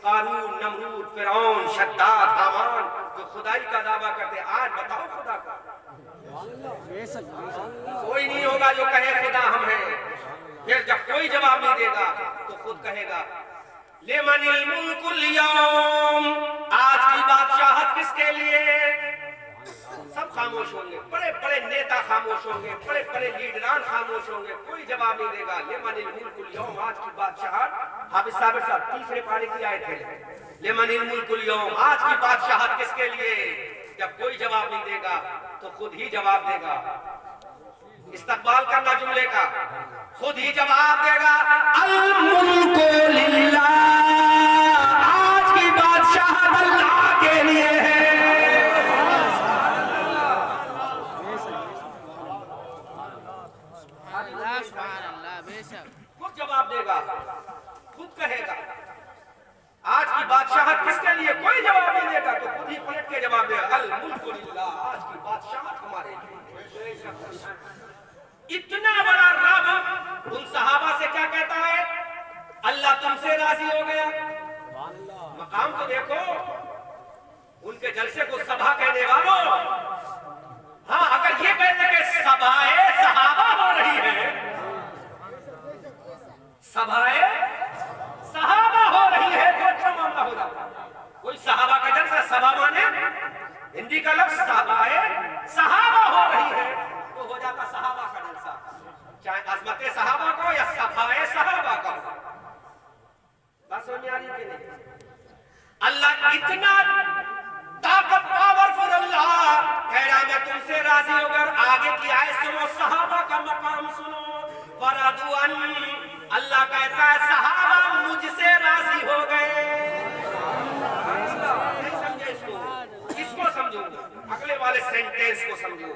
कारून, नमरूद, फिरौन, शद्दाद, हामान जो खुदाई का दावा करते, आज बताओ खुदा का। कोई नहीं होगा जो कहे खुदा हम हैं। फिर जब कोई जवाब नहीं देगा तो खुद कहेगा लिमनिल मुल्कुल यौम, आज की बादशाहत किसके लिए? सब खामोश होंगे, बड़े बड़े नेता खामोश होंगे, बड़े बड़े लीडरान खामोश होंगे, कोई जवाब नहीं देगा। लिमनिल मुल्कुल यौम, आज की बादशाहत। हाफिज साबिर साहब तीसरे पारे की आयत है, लिमनिल मुल्कुल यौम, आज की बादशाहत किसके लिए? जब कोई जवाब नहीं देगा तो खुद ही जवाब देगा। इस्तकबाल करना जुमले का, खुद ही जवाब देगा अल मुल्कु लिल्लाह, आज की बादशाहत अल्लाह के लिए है। खुद जवाब देगा, खुद कहेगा आज की बादशाहत किसके लिए? कोई जवाब नहीं देगा तो खुद ही पलट के जवाब देगा अल मुल्कु लिल्लाह, आज की बादशाहत हमारे लिए। इतना बड़ा रब उन सहाबा से क्या कहता है? अल्लाह तुमसे राजी हो गया। मकाम तो देखो, उनके जलसे को सभा कहने वालों। हाँ, अगर ये कहते कि सभाए सहाबा हो रही है, सभाए सहाबा हो रही है तो अच्छा मामला हो जाता। कोई सहाबा का जलसा, सभा माने हिंदी का लफ्ज सभाए सहाबा हो रही है तो हो जाता सहाबा का जलसा, चाहे अज़मत सहाबा को या सभाए सहाबा का हो। बात समझ में आ रही है कि नहीं? अल्लाह इतना ताकत पावरफुल अल्लाह कह रहा है मैं तुमसे राजी होकर। आगे की आयत सुनो, सहाबा का मकाम सुनो। वरदुअन, अल्लाह कहता है सहाबा मुझसे राजी हो गए। नहीं समझे इसको? इसको समझो, अगले वाले सेंटेंस को समझो।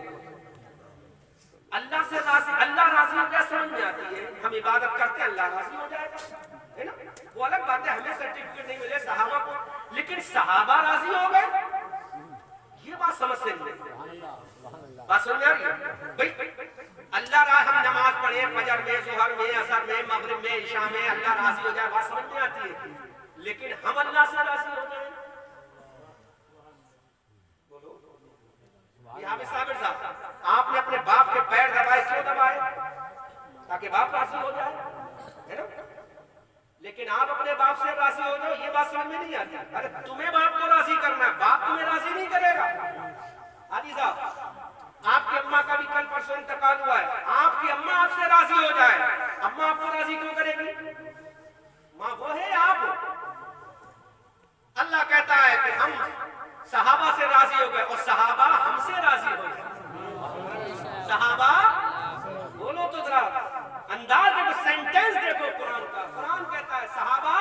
अल्लाह से राजी, अल्लाह राजी हो गया समझ में आती है, हम इबादत करते हैं अल्लाह राजी हो जाएगा, है ना? वो अलग बात है, हमें सर्टिफिकेट नहीं मिले सहाबा को, लेकिन सहाबा राजी हो गए, ये बात समझ से नहीं, बात समझ में आ रही है भाई? अल्लाह राह हम नमाज पढ़े फजर में, जोहर में, असर में, मगरिब में, इशा में, अल्लाह राजी हो जाए, बात समझ में आती है, लेकिन हम अल्लाह से राजी हो जाए, यहाँ पे साबिर साहब आपने अपने बाप के पैर दबाए, क्यों दबाए? ताकि बाप राजी हो जाए, है ना? लेकिन आप अपने बाप से राजी हो जाओ, ये बात समझ में नहीं आती। अरे तुम्हें बाप को राजी करना है, बाप तुम्हें राजी नहीं करेगा। हाजी साहब आपकी अम्मा का भी कल परसों इंतकाल हुआ है, आपकी अम्मा आपसे राजी हो जाए, अम्मा आपको राजी क्यों करेगी? माँ वो है आप। अल्लाह कहता है कि हम सहाबा से राजी हो गए और सहाबा हमसे राजी हो गए। सहाबा बोलो तो जरा, अंदाज देखो, सेंटेंस देखो कुरान का। कुरान कहता है सहाबा,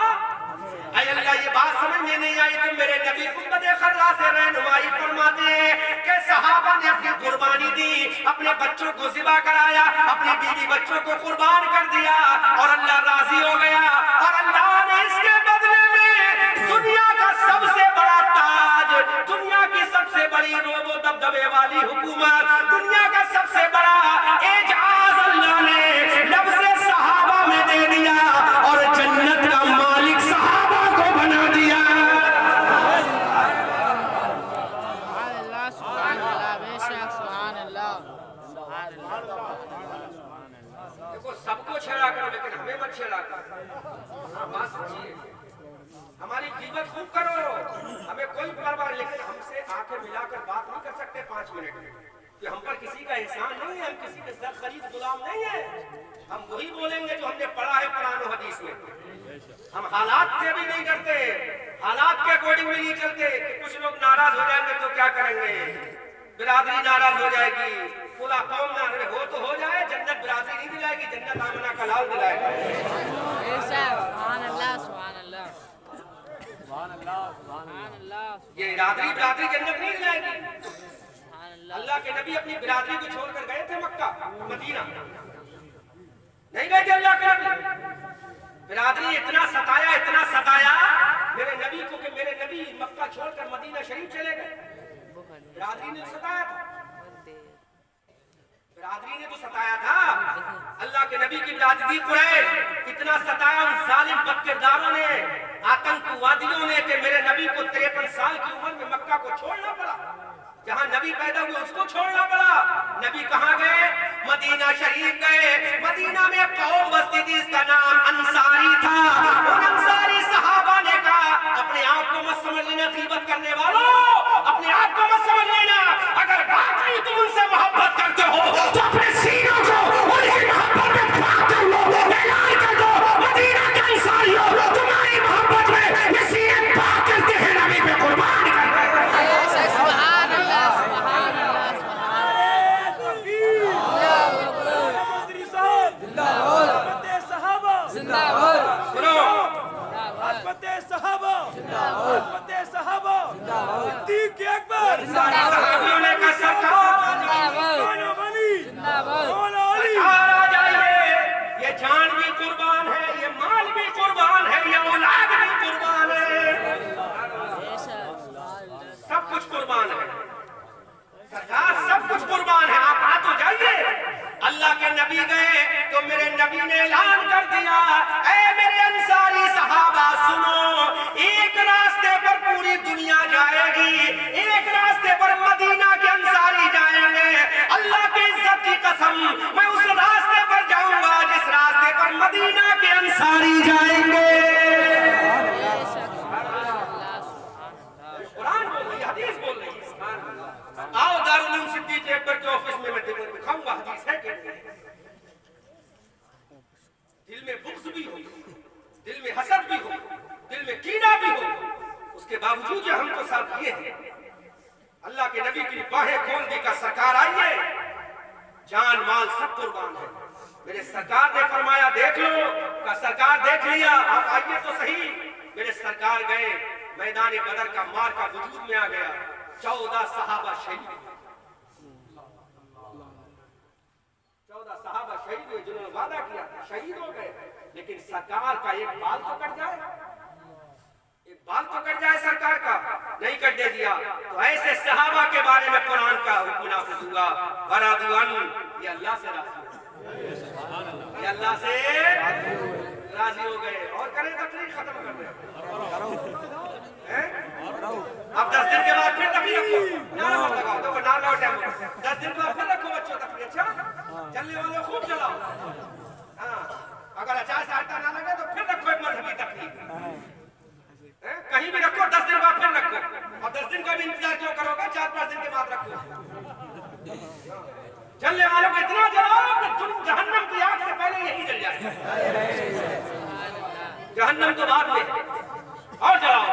अय अल्लाह ये बात समझ में नहीं आई तो मेरे नबी खुद खर्रा से रहनुमाई फरमाते हैं कि सहाबा ने अपनी कुर्बानी दी, अपने बच्चों को ज़िबा कराया, अपनी बीवी बच्चों को कुर्बान कर दिया और अल्लाह राजी हो गया, और अल्लाह ने इसके बदले में दुनिया का सबसे बड़ा ताज, दुनिया की सबसे बड़ी रोबो दबदबे वाली हुकूमत, दुनिया का सबसे बड़ा एजाज अल्लाह ने लफ्ज़े सहाबा में दे दिया और जन्नत का मालिक सहाबा को बना दिया। अल्लाह सुभान अल्लाह, बेशक सुभान अल्लाह, सुभान अल्लाह। देखो सबको छेड़ा करो लेकिन हमें मत छेड़ा करो, बात समझिए। हमारी कीमत खूब करो, हमें कोई परवाह नहीं, लेकिन हमसे आंखें मिलाकर बात नहीं कर सकते 5 मिनट में कि हम पर किसी का एहसान नहीं है, हम किसी के सर खरीद गुलाम नहीं है। हम वही बोलेंगे जो हमने पढ़ा है कुरान और हदीस में। हम हालात से भी नहीं डरते, हालात के अकॉर्डिंग भी नहीं चलते कि कुछ लोग नाराज हो जाएंगे तो क्या करेंगे, बिरादरी नाराज हो जाएगी, पूरा कौम नाराज हो तो हो जाए, जन्नत बिरादरी नहीं दिलाएगी, जन्नत आमना का लाल दिलाएगा। बेशक सुभान अल्लाह, सुभान अल्लाह, सुभान अल्लाह। ये बिरादरी जन्नत नहीं दिलाएगी। अल्लाह के नबी अपनी बिरादरी को छोड़कर गए थे मक्का मदीना, नहीं गए थे अल्लाह के नबी। बिरादरी इतना सताया मेरे नबी को कि मेरे नबी मक्का छोड़कर मदीना शरीफ चले गए। बिरादरी ने सताया था, बिरादरी ने तो सताया था। अल्लाह के नबी की बिरादरी कुरैश इतना सताया उन जालिम बदकिरदारों ने, आतंकवादियों ने, कि मेरे नबी को 53 साल की उम्र में मक्का को छोड़ना पड़ा। जहां नबी पैदा हुए उसको छोड़ना पड़ा। नबी कहां गए? मदीना शरीफ गए। मदीना में कौम बस्ती थी, इसका नाम अंसारी था। उन अंसारी सहाबा ने कहा, अपने आप को मत समझ लेना गीबत करने वालों, अपने आप को मत समझ लेना। अगर वाकई तुम उनसे मोहब्बत करते हो तो अपने सीनों को उनकी मोहब्बत में फाड़ कर लो, ऐलान कर दो, मदीना के अंसारी हो, तुम्हारी मोहब्बत में ये सीने पाक करते हैं, नबी पे कुर्बान करते हैं। ये जान भी कुर्बान है, ये माल भी कुर्बान है, ये औलाद भी कुर्बान है, सब कुछ कुर्बान है सरकार, सब कुछ कुर्बान है। आप आ तो जाइए। अल्लाह के नबी गए तो मेरे नबी ने ऐलान कर दिया, ऐ मेरे अंसारी सहाबा सुनो, एक रास्ते पर पूरी दुनिया जाएगी, एक रास्ते पर मदीना के अंसारी जाएंगे। अल्लाह की इज्जत की कसम, मैं उस रास्ते पर जाऊंगा जिस रास्ते पर मदीना के अंसारी जाएंगे। कुरान बोल रही है, हदीस बोल रही है। आओ दारुल उलूम सिद्दीक़ अकबर के ऑफिस में मैं दिखाऊंगा हदीस है कि नहीं। दिल में बुग़्ज़ भी हो, दिल में हसद भी हो, दिल में कीना भी हो, उसके बावजूद जो हम तो साथ ये हैं, अल्लाह के नबी की बाहें खोल दी का सरकार आइए, जान माल सब कुर्बान है। मेरे सरकार ने फरमाया देख लो, का सरकार देख लिया, आप आइए तो सही। मेरे सरकार गए, मैदान बदर का मार का वजूद में आ गया, 14 सहाबा शहीद। शहीद हो गए, लेकिन सरकार का एक बाल तो कट जाए, एक बाल तो कट जाए सरकार का, नहीं कटने दिया। तो ऐसे सहाबा के बारे में कुरान का हुक्म नाफिज हुआ, वरादुअन, ये अल्लाह से राजी, ये अल्लाह से राजी हो गए। और करें तकलीफ खत्म कर दे, अब 10 दिन के बाद फिर तकलीफ रखो, नारा मत लगाओ, देखो ना लगाओ टाइम, 10 दिन के बाद फिर रखो बच्चों तकलीफ। अच्छा, चलने वाले खूब चलाओ। हाँ, अगर अचार से आटा ना लगे तो फिर रखो एक मजहबी तकलीफ, कहीं भी रखो, 10 दिन बाद फिर रखो। और 10 दिन का भी इंतजार क्यों करोगे, 4-5 दिन के बाद रखो। जलने वालों को इतना जलाओ कि तुम जहन्नम की आग से पहले यही जल जाए, जहन्नम तो बाद में, और जलाओ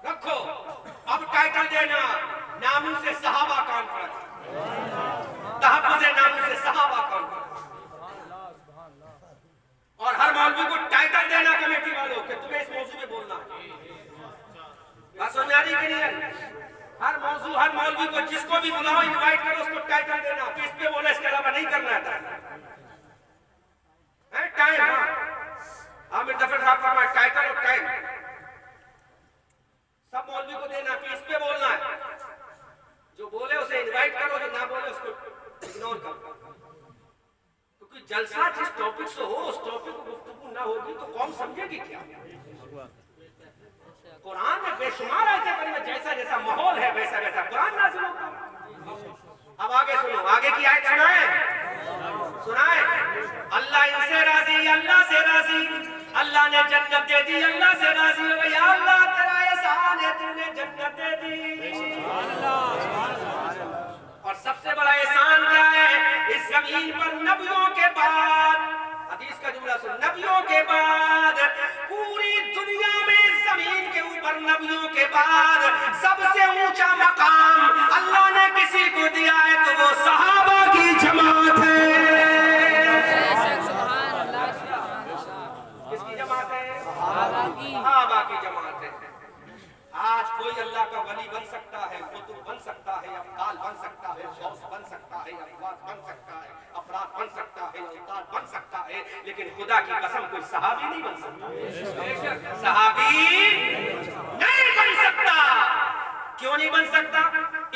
रखो। अब टाइटल देना, नामों से सहाबा कॉन्फ्रेंस, तहफ्फुज़े नामों से सहाबा कॉन्फ्रेंस। और हर मौलवी को टाइटल देना कमेटी वालों कि तुम्हें इस मौजू में बोलना है। बात समझ आ रही कि नहीं? हर मौजू, हर मौलवी को जिसको भी बुलाओ, इनवाइट करो, उसको टाइटल देना कि इस पे बोला, इसके अलावा नहीं करना है टाइम। आमिर जफर साहब का टाइटल और टाइम सब मौलवी को देना कि इस पे बोलना है। जो बोले उसे इनवाइट करो, जो ना बोले उसको इग्नोर करो। क्योंकि जलसा जिस टॉपिक से हो, उस टॉपिक को गुफ्तगू ना होगी तो कौन समझेगी क्या? कुरान में बेशुमार आयतें करीम, जैसा जैसा माहौल है वैसा वैसा कुरान नाज़िल होता है। अब आगे सुनो, आगे की आयत सुनाए, सुनाए। अल्लाह इनसे राजी, अल्लाह से राजी, अल्लाह ने जन्नत दे दी, अल्लाह से राजी हो गया। अल्लाह तेरा एहसान है, तूने जन्नत दे दी। और सबसे बड़ा एहसान क्या है? इस जमीन पर नबियों के बाद, हदीस का जुमला सुन, नबियों के बाद पूरी दुनिया में जमीन के ऊपर नबियों के बाद सबसे ऊंचा मकाम अल्लाह ने किसी को दिया है तो वो सहाबा की जमात है। किसकी जमात है? सहाबा की जमात है। आज कोई अल्लाह का वली बन सकता है, कुतुब बन सकता है, अब्दाल बन सकता है, गौस बन सकता है, अफवाज बन सकता है, अफराद बन सकता है, औताद बन सकता है, लेकिन खुदा की कसम कोई सहाबी नहीं बन सकता, सहाबी नहीं बन सकता। क्यों नहीं बन सकता?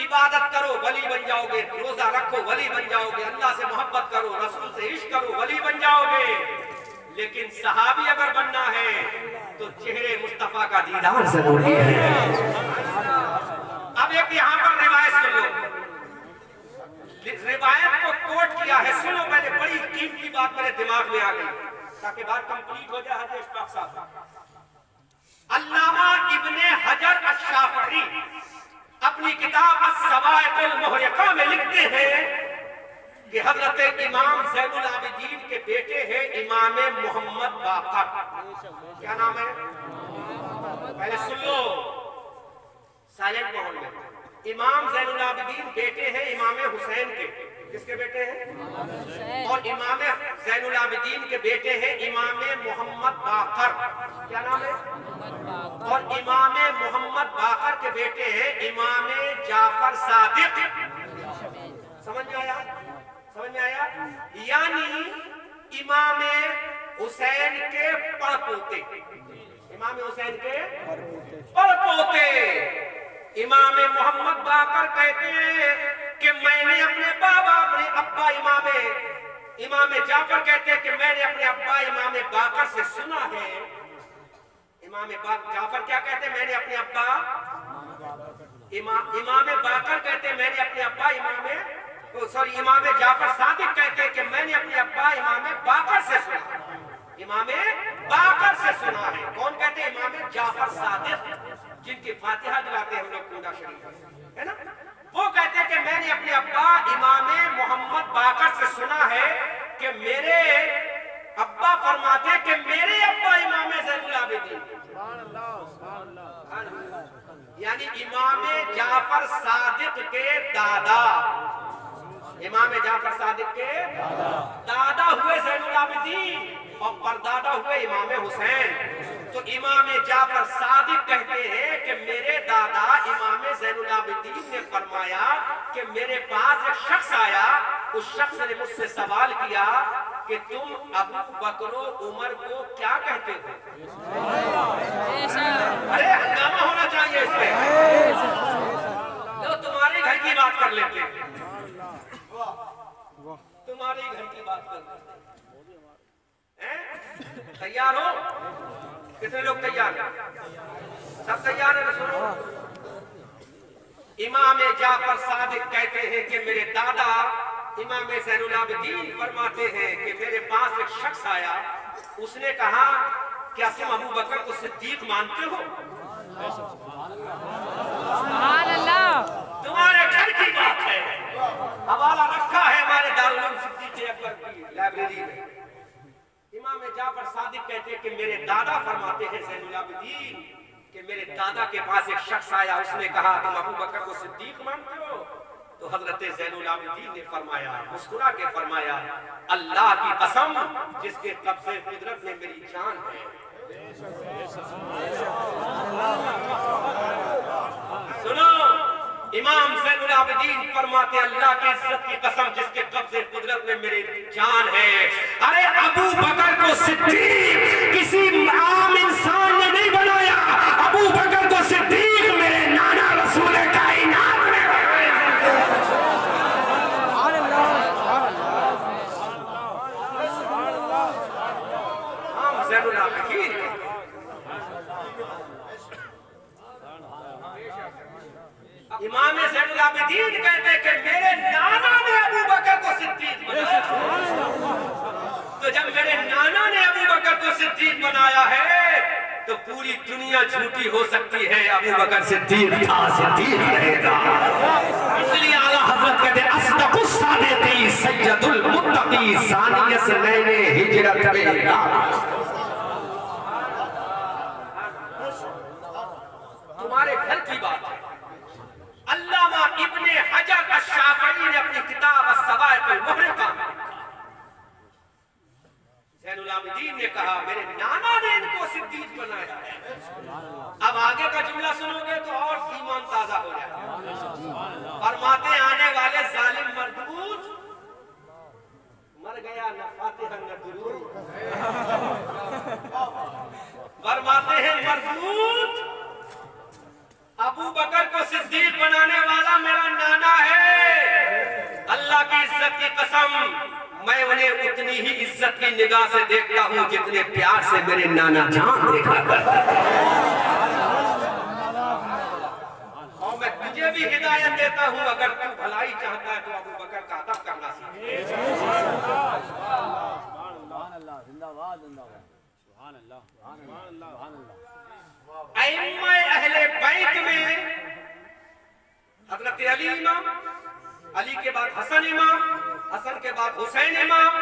इबादत करो वली बन जाओगे, रोजा रखो वली बन जाओगे, अल्लाह से मोहब्बत करो, रसूल से इश्क करो वली बन जाओगे। लेकिन सहाबी अगर बनना है तो चेहरे मुस्तफा का दीदार जरूरी है। अब एक यहाँ पर रिवायत सुन लो, रिवायत को कोट किया है, सुनो पहले, बड़ी कीमती बात मेरे दिमाग में आ गई ताकि बात कंप्लीट हो जाए। हज़रत इशफाक साहब, अल्लामा इब्ने हजर अश-शाफ़िई अपनी किताब अस-सवाइक़ुल मुहरिक़ा में लिखते हैं कि हजरत इमाम ज़ैनुल आबिदीन के बेटे हैं इमाम मोहम्मद बाक़र। क्या नाम है? पहले सुन लो, साइलेंट माहौल में। इमाम ज़ैनुल आबिदीन बेटे हैं इमाम हुसैन के। किसके बेटे हैं? और इमाम ज़ैनुल आबिदीन के बेटे हैं इमाम मोहम्मद बाक़र। क्या नाम है? और इमाम मोहम्मद बाक़र के बेटे हैं इमाम जाफर सादिक। समझ में आया? समझ में आया? यानी इमाम हुसैन के पड़पोते, इमाम हुसैन के पड़पोते इमाम मोहम्मद बाक़र कहते हैं कि मैंने अपने बाबा, अपने अब्बा इमाम जाफर कहते हैं कि मैंने अपने अब्बा इमाम बाक़र से सुना है। इमाम जाफर क्या कहते हैं? मैंने अपने अब्बा, इमाम बाक़र कहते हैं मैंने अपने अब्बा इमाम जाफर सादिक कहते हैं कि मैंने अपने अब्बा इमाम बाक़र से सुना, इमाम बाक़र से सुना है। कौन कहते हैं? इमाम जाफर सादिक, जिनकी फातिहा दिलाते हैं हम लोग पूरा शरीफ, है ना? वो कहते हैं कि मैंने अपने अब्बा इमाम मोहम्मद बाक़र से सुना है कि मेरे अब्बा फरमाते कि मेरे अब्बा इमाम ज़ैनुल आबिदीन, यानी इमाम जाफर सादिक के दादा, इमाम जाफर सादिक के दादा हुए ज़ैनुल आबिदीन और परदादा हुए इमाम हुसैन। तो इमाम जाफर सादिक कहते हैं कि मेरे दादा इमाम ज़ैनुल आबिदीन ने फरमाया कि मेरे पास एक शख्स आया, उस शख्स ने मुझसे सवाल किया कि तुम अबू बकर उमर को क्या कहते हो? अरे हंगामा होना चाहिए इस पे। तो तुम्हारे घर की बात कर लेते हैं, तुम्हारे घर की बात कर लेते हैं। तैयार हो? कितने लोग तैयार हैं? सब तैयार है? सुनो, इमाम जाफर सादिक कहते हैं कि मेरे दादा इमाम ज़ैनुल आबिदीन फरमाते हैं कि मेरे पास एक शख्स आया, उसने कहा क्या तुम अबू बकर को सिद्दीक मानते हो? तुम्हारे घर की बात है, हवाला रखा है हमारे दारुल उलूम सिद्दीक़ अकबर की लाइब्रेरी में। इमाम जाफर सादिक कहते हैं कि मेरे दादा फरमाते हैं ज़ैनुल आबिदीन कि मेरे दादा के पास एक शख्स आया, उसने कहा तुम अबू बकर को सिद्दीक मानते हो? तो हजरत ज़ैनुल आबिदीन ने फरमाया, मुस्कुरा के फरमाया, अल्लाह की कसम जिसके कब्ज़े कुदरत में मेरी जान है। सुनो, इमाम ज़ैनुल आबिदीन फरमाते अल्लाह की इज्जत की कसम जिसके कब्ज़े कुदरत में मेरी जान है। अरे अबू बकर को सिद्दीक किसी आम इंसान ने नहीं बनाया, अबू बकर को सिद्दीक मेरे नाना रसूल कायनात ने। ज़ैनुल आबिदीन इमाम ज़ैनुल आबिदीन कहते हैं कि मेरे नाना ने अबू बकर को सिद्दीक बनाया। तो जब मेरे नाना ने अबू बकर को सिद्दीक बनाया है तो पूरी दुनिया झूठी हो सकती है, अबू बकर सिद्दीक था, सिद्दीक रहेगा। इसलिए आला हज़रत कहते हैं अस्दक़ुस सादिक़ी सय्यदुल मुत्तक़ी सानियस नैने हिजरत बेला। तुम्हारे घर की बात है। अल्लामा इब्ने हजर अश-शाफ़ई ने अपनी किताब अस-सवाइक़ अल-मुहरिक़ा में ज़ैनुल आबिदीन ने कहा मेरे नाना ने इनको सिद्दीक बनाया है। अब आगे का जुमला सुनोगे तो और ईमान ताजा हो जाएगा। फरमाते आने वाले जालिम मरदूद मर गया न फातिहा न दुरूद। फरमाते हैं मरदूद अबू बकर को सिद्दीक बनाने वाला मेरा नाना है। अल्लाह की इज्जत की कसम मैं उन्हें उतनी ही इज्जत की निगाह से देखता हूँ जितने प्यार से मेरे नाना जान देखा करता। और मैं तुझे भी हिदायत देता हूँ, अगर तू भलाई चाहता है तो अबू बकर का अदब करना सीख। अइम्मा अहले बैत में हजरत अली इमाम, अली के बाद हसन इमाम, हसन के बाद हुसैन इमाम,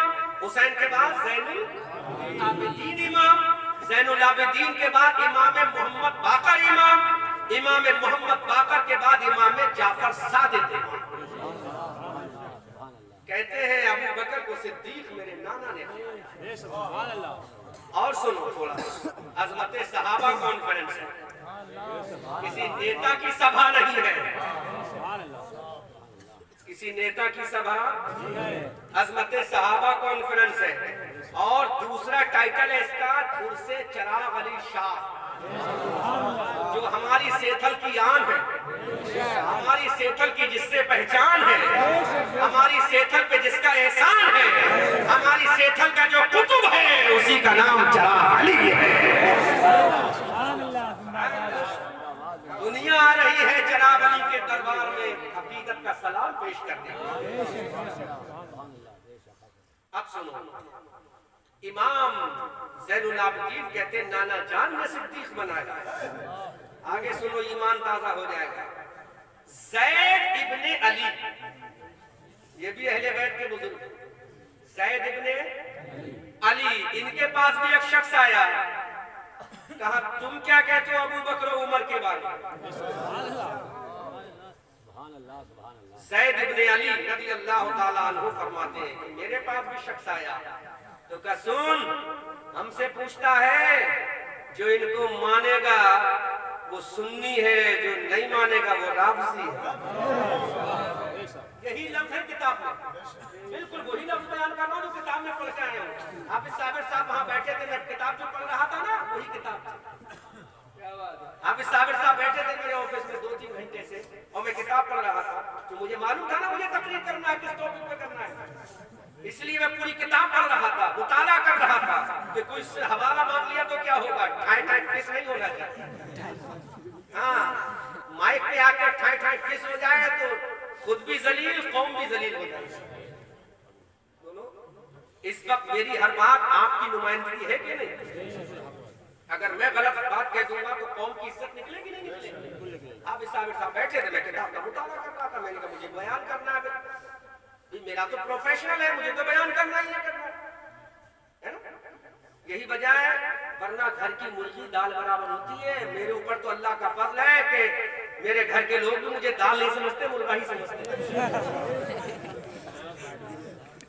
हुसैन के बाद ज़ैनुल आबिदीन इमाम, ज़ैनुल आबिदीन के बाद इमाम मोहम्मद बाकर इमाम, इमाम मोहम्मद बाकर के बाद इमाम जाफर सादिक इमाम। कहते हैं अबू बकर को सिद्दीक मेरे नाना ने। और सुनो थोड़ा, अज़मत सहाबा कॉन्फ्रेंस है, किसी नेता की सभा नहीं है, किसी नेता की सभा, अज़मत सहाबा कॉन्फ्रेंस है। और दूसरा टाइटल है इसका खुर्से चिराग अली शाह, जो हमारी सेथल की आन है, हमारी सेथल की जिससे पहचान है, हमारी सेथल पे जिसका एहसान है, हमारी सेथल का जो कुतुब है उसी का नाम चिराग अली है। दुनिया आ रही है चिराग अली के दरबार में हकीकत का सलाम पेश करने। अब सुनो, इमाम ज़ैनुल आबिदीन कहते नाना जान ने सिद्दीक बनाया। आगे सुनो, ईमान ताजा हो जाएगा। ज़ैद इब्ने अली, ये भी अहले बैत के बुजुर्ग, ज़ैद इब्ने अली, इनके पास भी एक शख्स आया, कहा तुम क्या कहते हो अबू बकर उमर के बारे में? ज़ैद इब्ने अली रज़ियल्लाहु ताला अन्हु फरमाते हैं कि मेरे पास भी शख्स आया तो कहा सुन, हमसे पूछता है जो इनको मानेगा वो सुन्नी है, जो नहीं मानेगा वो राफ़ज़ी है। यही लफ्ज है किताब में, बिल्कुल वही लफ्ज बयान कर रहा हूँ जो किताब में पढ़ के आए हो। हाफिज साबिर साहब वहाँ बैठे थे, मैं किताब जो पढ़ रहा था ना वही किताब थी। हाफिज साबिर साहब बैठे थे मेरे ऑफिस में 2-3 घंटे से, और मैं किताब पढ़ रहा था। तो मुझे मालूम था ना मुझे तकरीर करना है, किस टॉपिक पे करना है, इसलिए मैं पूरी किताब पढ़ रहा था, मुताला कर रहा था कि कोई हवाला मांग लिया तो क्या होगा, ठाई ठाई किस नहीं होना चाहिए। हाँ, माइक पे आकर ठाई ठाई किस हो जाए तो खुद भी जलील, कौम भी जलील हो जाए। इस वक्त मेरी हर बात आपकी नुमाइंदगी है कि नहीं? अगर मैं गलत बात कह दूंगा तो कौम की इज्जत निकलेगी नहीं निकलेगी? आप साहब बैठे थे, मैं किताब का मुताला कर रहा था, मैंने कहा मुझे बयान करना है, मेरा तो प्रोफेशनल है, मुझे तो बयान करना ही है ना, यही वजह है। वरना घर की मुर्गी दाल बराबर होती है। मेरे ऊपर तो अल्लाह का फजल है कि मेरे घर के लोग भी मुझे दाल नहीं समझते, मुर्गा ही समझते।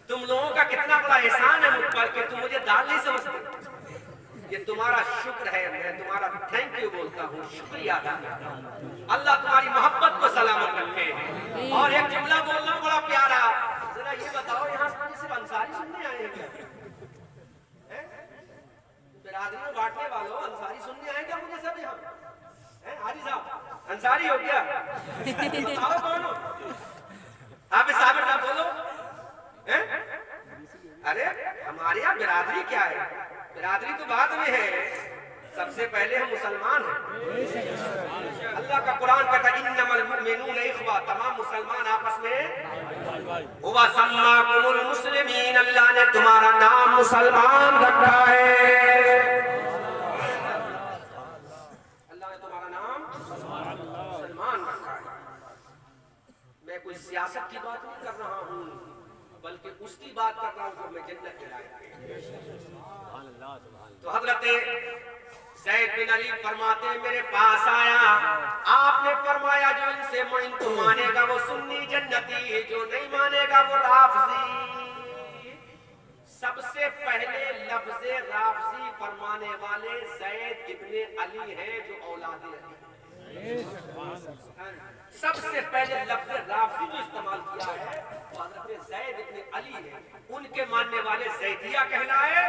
तुम लोगों का कितना बड़ा एहसान है मुझ पर कि तुम मुझे दाल नहीं समझते। ये तुम्हारा शुक्र है, मैं तुम्हारा थैंक यू बोलता हूँ, शुक्रिया अदा करता हूँ। अल्लाह तुम्हारी मोहब्बत को सलामत रखे। और एक जुमला बोल रहा हूँ बड़ा प्यारा, जरा ये बताओ यहाँ सिर्फ अंसारी सुनने आए हैं क्या? बिरादरी में बांटने वालों, अंसारी सुनने आए क्या मुझे सब यहाँ? हाजी साहब अंसारी हो क्या? बताओ कौन हो? आप साबिर साहब बोलो। अरे हमारे यहाँ बिरादरी क्या है? बिरादरी तो बाद में है, सबसे पहले हम मुसलमान हैं। अल्लाह का कुरान कहता है इन्नमल मुमिनूना इख्वा, तमाम मुसलमान आपस में हुवा सम्माकुमुल मुस्लिमीन, अल्लाह ने तुम्हारा नाम मुसलमान रखा है। अल्लाह ने तुम्हारा नाम मुसलमान रखा है। मैं कोई सियासत की बात नहीं कर रहा हूँ, बल्कि उसकी बात कर रहा हूँ जो मैं जन्नत के लायक है। तो हजरत ज़ैद बिन अली फरमाते हैं मेरे पास आया, आपने फरमाया जो इनसे इनको मानेगा वो सुन्नी जन्नती, जो नहीं मानेगा वो राफजी। सबसे पहले लफ्ज़े राफजी फरमाने वाले ज़ैद इब्ने अली हैं जो औलाद अली। सबसे पहले लफ्ज़ राफजी जो इस्तेमाल किया है हज़रत ज़ैद इब्ने अली है। उनके मानने वाले ज़ैदिया कहलाए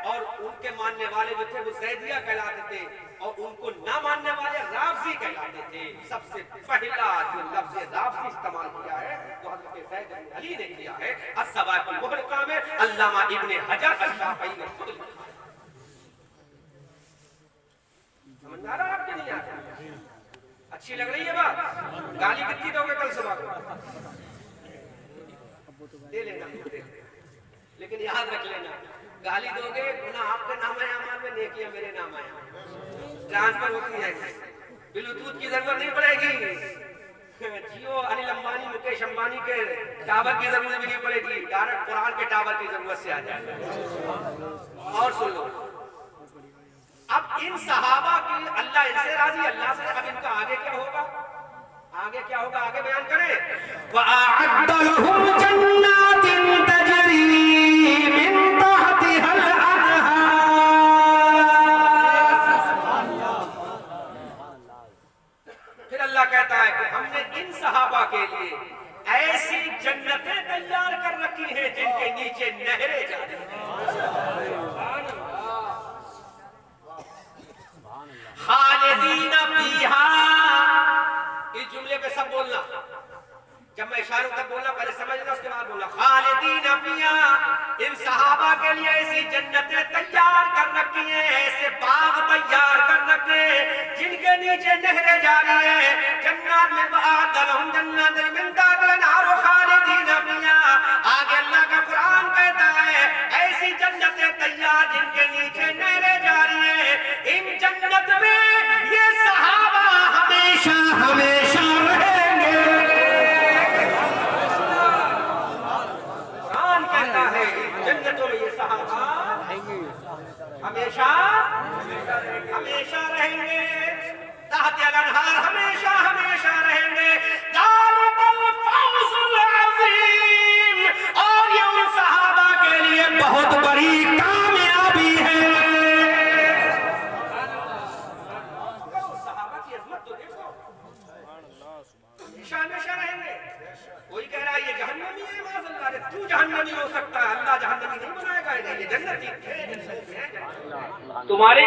और उनके मानने वाले जो थे वो ज़ैदिया कहलाते थे, और उनको ना मानने वाले राफजी कहलाते थे। सबसे पहला जो लफ्ज़ राफजी इस्तेमाल किया है वो हज़रत ज़ैद इब्ने अली ने किया है। अस-सवाइकुल मुहर्रका में अल्लामा इब्ने हजर अश-शाफ़ई ने खुद लिखा। समझ आ रहा आपके नहीं आता? अच्छी लग रही है बात? गाली कितनी दोगे कल सुबह को? दे लेना, लेकिन याद रख लेना, गाली दोगे गुनाह आपके नाम अमाल में, नेकियां मेरे नाम आए। ट्रांसफर होती है, ब्लूटूथ की जरूरत नहीं पड़ेगी। जियो अनिल अंबानी मुकेश अंबानी के टावर की जरूरत भी नहीं पड़ेगी, डायरेक्ट कुरान के टावर की जरूरत से आ जाएगा। और सुन लो, अब इन सहाबा की अल्लाह इनसे राजी, अल्लाह से। अब इनका आगे क्या होगा? आगे क्या होगा? आगे बयान करें। वअअद्द लहुम जन्नातिन तजरी मिन तहतिहल अनहार। फिर अल्लाह कहता है कि हमने इन सहाबा के लिए ऐसी जन्नतें तैयार कर रखी हैं जिनके नीचे नहरें जा रही हैं। खालिदीना फीहा, इस जुमले पे सब बोलना, जब मैं इशारों तक बोलना पहले समझना, उसके बाद बोलना। खालिदीना फीहा, इन सहाबा के लिए ऐसी जन्नतें तैयार कर रखी हैं, ऐसे बाग तैयार कर रखे जिनके नीचे नहरें जा रही हैं। जन्नत में वअदलहुम जन्नतन मिन तहतिहा अल-अनहार खालिदीना फीहा। आगे अल्लाह का कुरान कहता है ऐसी जन्नतें तैयार जिनके नीचे नहरें जा रही हैं। इन जन्नत में ये सहाबा हमेशा हमेशा रहेंगे। कुरान कहता है जन्नतों में ये सहाबा हमेशा हमेशा रहेंगे, तहत अल-अनहार हमेशा हमेशा रहेंगे। ज़ालिकल फौज़ुल अज़ीम, और ये उन सहाबा के लिए बहुत बड़ी कामयाबी है। सहाबा की अज़मत तो देखो, हमेशा हमेशा रहेंगे। कोई कह रहा है ये जहन्नम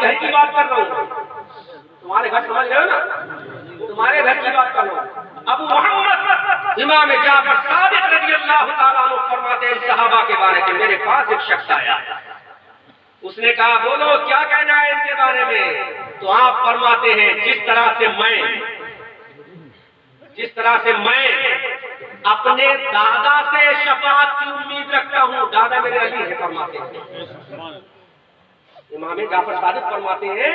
घर की बात कर रहा हूँ, तुम्हारे घर समझ रहे हो ना, तुम्हारे घर की बात कर रहा हूँ। अबू मोहम्मद इमाम जाफर सादिक रज़ियल्लाहु ताला अन्हु फरमाते हैं सहाबा के बारे में, मेरे पास एक शख्स आया, उसने कहा बोलो क्या कहना है इनके बारे में। तो आप फरमाते हैं जिस तरह से मैं अपने दादा से शफाअत की उम्मीद रखता हूँ, दादा मेरे अली है, फरमाते हैं इमाम जाफर सादिक फरमाते हैं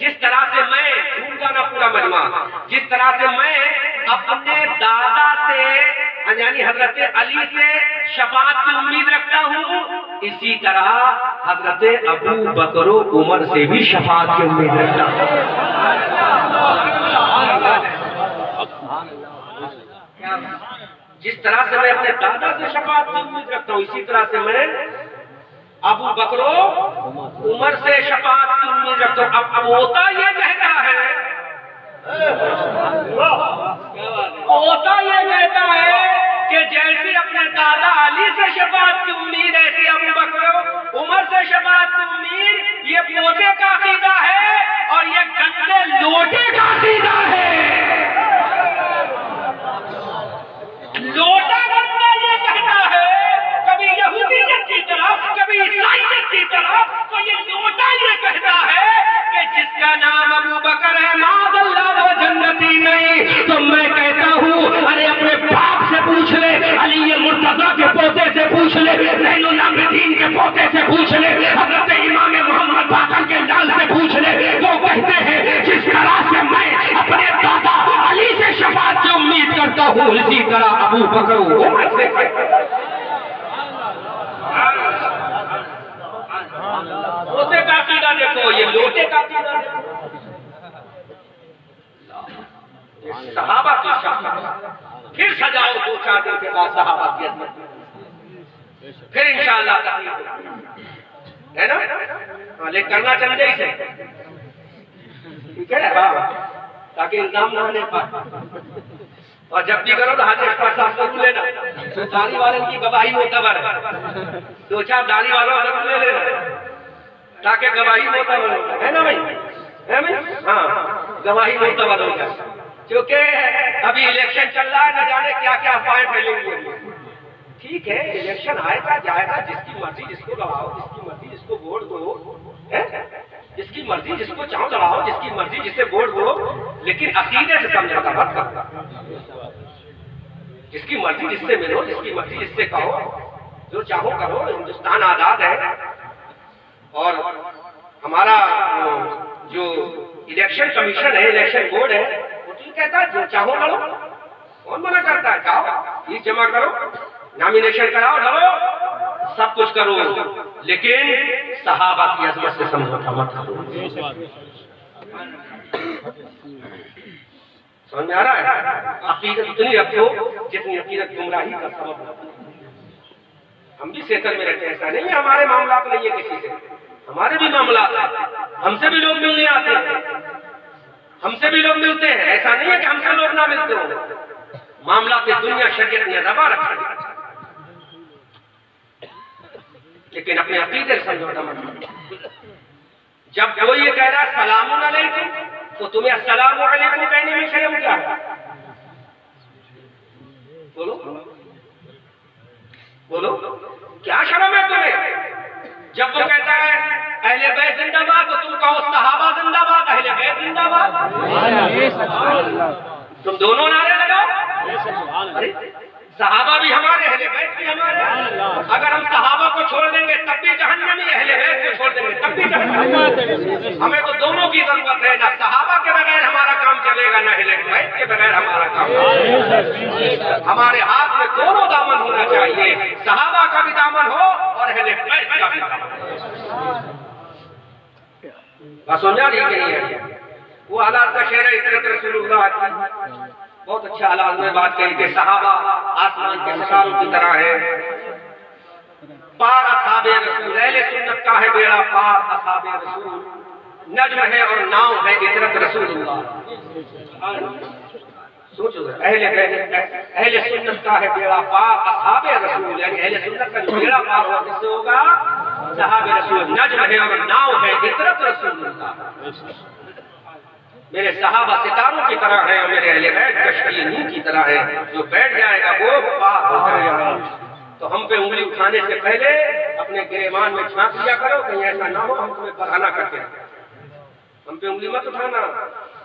जिस तरह से मैं, झूठ ना पूरा मजमा, जिस तरह से मैं अपने दादा से यानी हजरत अली से शफाअत की उम्मीद रखता हूँ, इसी तरह हजरत अबू बकर उमर से भी शफाअत की उम्मीद रखता हूँ। जिस तरह से मैं अपने दादा से शफाअत की उम्मीद रखता हूँ, इसी तरह से मैं अबू बकर उमर से शफाअत की उम्मीद रखता हूँ। अब होता ये कहता है, होता ये कहता है कि जैसे अपने दादा अली से शफाअत की उम्मीद, ऐसी अबू बकर उमर से शफाअत की उम्मीद, ये पोते का अकीदा है और ये गंदे लोटे का अकीदा है। लोटा गंदा ये कहता है कभी यहूदियत की तरफ, कभी ईसाईयत की तरफ, तो ये लोटा ये कहता है कि जिसका नाम अबू बकर है माज़अल्लाह वो जन्नती नहीं। तो मैं कहता हूँ अरे अपने बाप से पूछ ले, अली मुर्तजा के पोते से पूछ ले, ज़ैनुल आबिदीन के पोते से पूछ ले, हज़रत इमाम मोहम्मद बाकर के लाल से पूछ ले, वो कहते हैं जिस तरह से मैं अपने दादा अली से शफाअत की उम्मीद करता हूँ, इसी तरह अबू बकर उमर से। लोटे का अकीदा देखो, ये लोटे का अकीदा देखो, सहाबा की शफ़क़त। फिर सजाओ 2-4 दिन के बाद सहाबा की अज़मत, फिर इंशाअल्लाह है ना। हाँ, लेकिन करना चंदे ही से, ठीक है, हाँ, ताकि इल्जाम ना आने पाए। और जब भी करो तो हाथ एक्सपर्ट साफ जरूर लेना, दाढ़ी वाले की गवाही मोतबर है, 2-4 दाढ़ी वालों जरूर ले लेना ताकि गवाही मोतबर हो, है ना भाई, है भाई, हाँ, गवाही मोतबर हो जाए, क्योंकि अभी इलेक्शन चल रहा है, न जाने क्या क्या अफवाहें फैलेंगी। ठीक है, इलेक्शन आएगा जाएगा, जिसकी मर्जी जिसको लगाओ, जिसकी मर्जी जिसको वोट दो, जिसकी मर्जी जिसको चाहो लगाओ, जिसकी मर्जी जिससे वोट दो, लेकिन अकीदे से समझौता मत करो। जिसकी मर्जी जिससे मिलो, जिसकी मर्जी जिससे कहो, जो चाहो करो, हिंदुस्तान आजाद है। और हमारा जो इलेक्शन कमीशन है, इलेक्शन बोर्ड है, वो तो कहता है जो चाहो लड़ो, कौन मना करता है, जाओ फीस जमा करो, नॉमिनेशन कराओ, लड़ो, सब कुछ करो, लेकिन सहाबा की अज़मत से समझौता मत करो। समझ में आ रहा है? अकीदत उतनी रखो जितनी अकीदत गुमराही का सबब हो। हम भी सेहतर में रहते हैं, ऐसा नहीं है हमारे मामलात नहीं है किसी से, हमारे भी मामलात है, हमसे भी लोग मिलने आते हैं, हमसे भी लोग मिलते हैं, ऐसा नहीं है कि हमसे लोग ना मिलते हो। मामलात दुनिया शरीयत ने रवा रखा है, लेकिन अपने अकीदे से समझौता मत करो। जब कोई ये कह रहा है सलामुन अलैकुम, तो तुम्हें अस्सलामु अलैकुम कहने में शर्म क्या है? बोलो बोलो, क्या शर्म है तुम्हें? जब वो कहता है अहले बैत जिंदाबाद, तो तुम कहो सहाबा जिंदाबाद, अहले बैत जिंदाबाद, तुम दोनों नारे लगाओ। अरे सहाबा भी हमारे, अहले बैत भी हमारे। अगर हम सहाबा को छोड़ देंगे तब भी जहन्नमी, अहले बैत को छोड़ देंगे तब भी जहन्नमी। हमें तो दोनों की जरूरत है, ना सहाबा के बगैर हमारा काम चलेगा, ना अहले बैत के बगैर हमारा काम। हमारे हाथ में दोनों दामन होना चाहिए, सहाबा का भी दामन हो और अहले बैत का भी दामन। बस समझा नहीं है वो हालात का शेर है, इतरत रसूलुल्लाह बहुत अच्छा हालात में बात कही कि सहाबा आसमान के सितारों की तरह है, पार असहाबे रसूल, अहले सुन्नत का है बेड़ा पार, असहाबे रसूल नज्म है और नाव है इतरत रसूलुल्लाह। सोचो अहले सुन्नत का है बेड़ा पार, असहाबे रसूल, यानी अहले सुन्नत का जो बेड़ा पार होगा किससे होगा? साहब रसूल नज्म है और नाव है इतरत रसूलुल्लाह। मेरे सहाबा सितारों की तरह है और मेरे अहले बैत कश्ती नूह की तरह है, जो बैठ जाएगा वो पाक हो जाएगा। तो हम पे उंगली उठाने से पहले अपने गिरेबान में झांक लिया करो, कहीं ऐसा ना हो हम तुम्हें बहाना करते हैं। हम पे उंगली मत उठाना,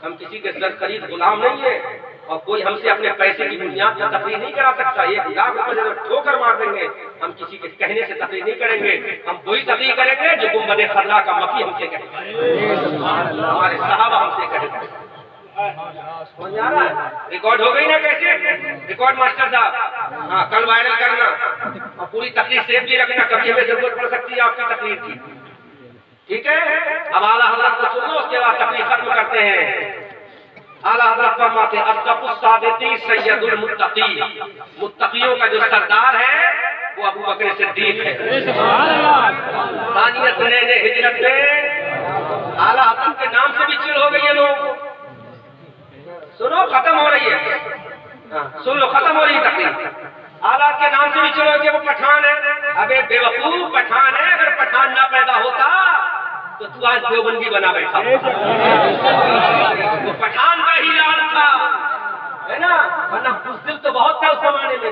हम किसी के सर खरीद गुलाम नहीं है और कोई हमसे अपने पैसे की बुनियाद पर तकलीफ नहीं करा सकता। 1 लाख रुपए ठोकर मार देंगे, हम किसी के कहने से तकलीफ नहीं करेंगे। हम वही तकलीफ करेंगे जो गुंबद खर्रा का मकी हमसे कहेगा, हमारे सहाबा हमसे कहेगा। रिकॉर्ड हो गई ना कैसे? रिकॉर्ड मास्टर साहब, हाँ कल वायरल करना और पूरी तकलीफ सेव भी रखना, कभी हमें जरूरत पड़ सकती है आपकी तकलीफ की। ठीक है, अब आला हजरत को सुन लो, उसके बाद तकलीफ खत्म करते हैं। आला हजरत फरमाते हैं अस्सक़ुस्सादिक़ी सय्यदुल मुत्तक़ी, मुत्तक़ियों का जो सरदार है वो अबू बकर सिद्दीक है। सानियत ने हिजरत में आला हजरत के नाम से भी चिढ़ हो गई है लोग। सुनो खत्म हो रही है, सुन लो खत्म हो रही है तकलीफ। आला के नाम से भी चिढ़ हो गई, वो पठान है। अबे बेवकूफ, पठान है, अगर पठान ना पैदा होता तो तू आज देवबंदी बना बैठा। वो पठान का ही लाल था, है ना, वरना बुज़दिल तो बहुत था उस जमाने में भी।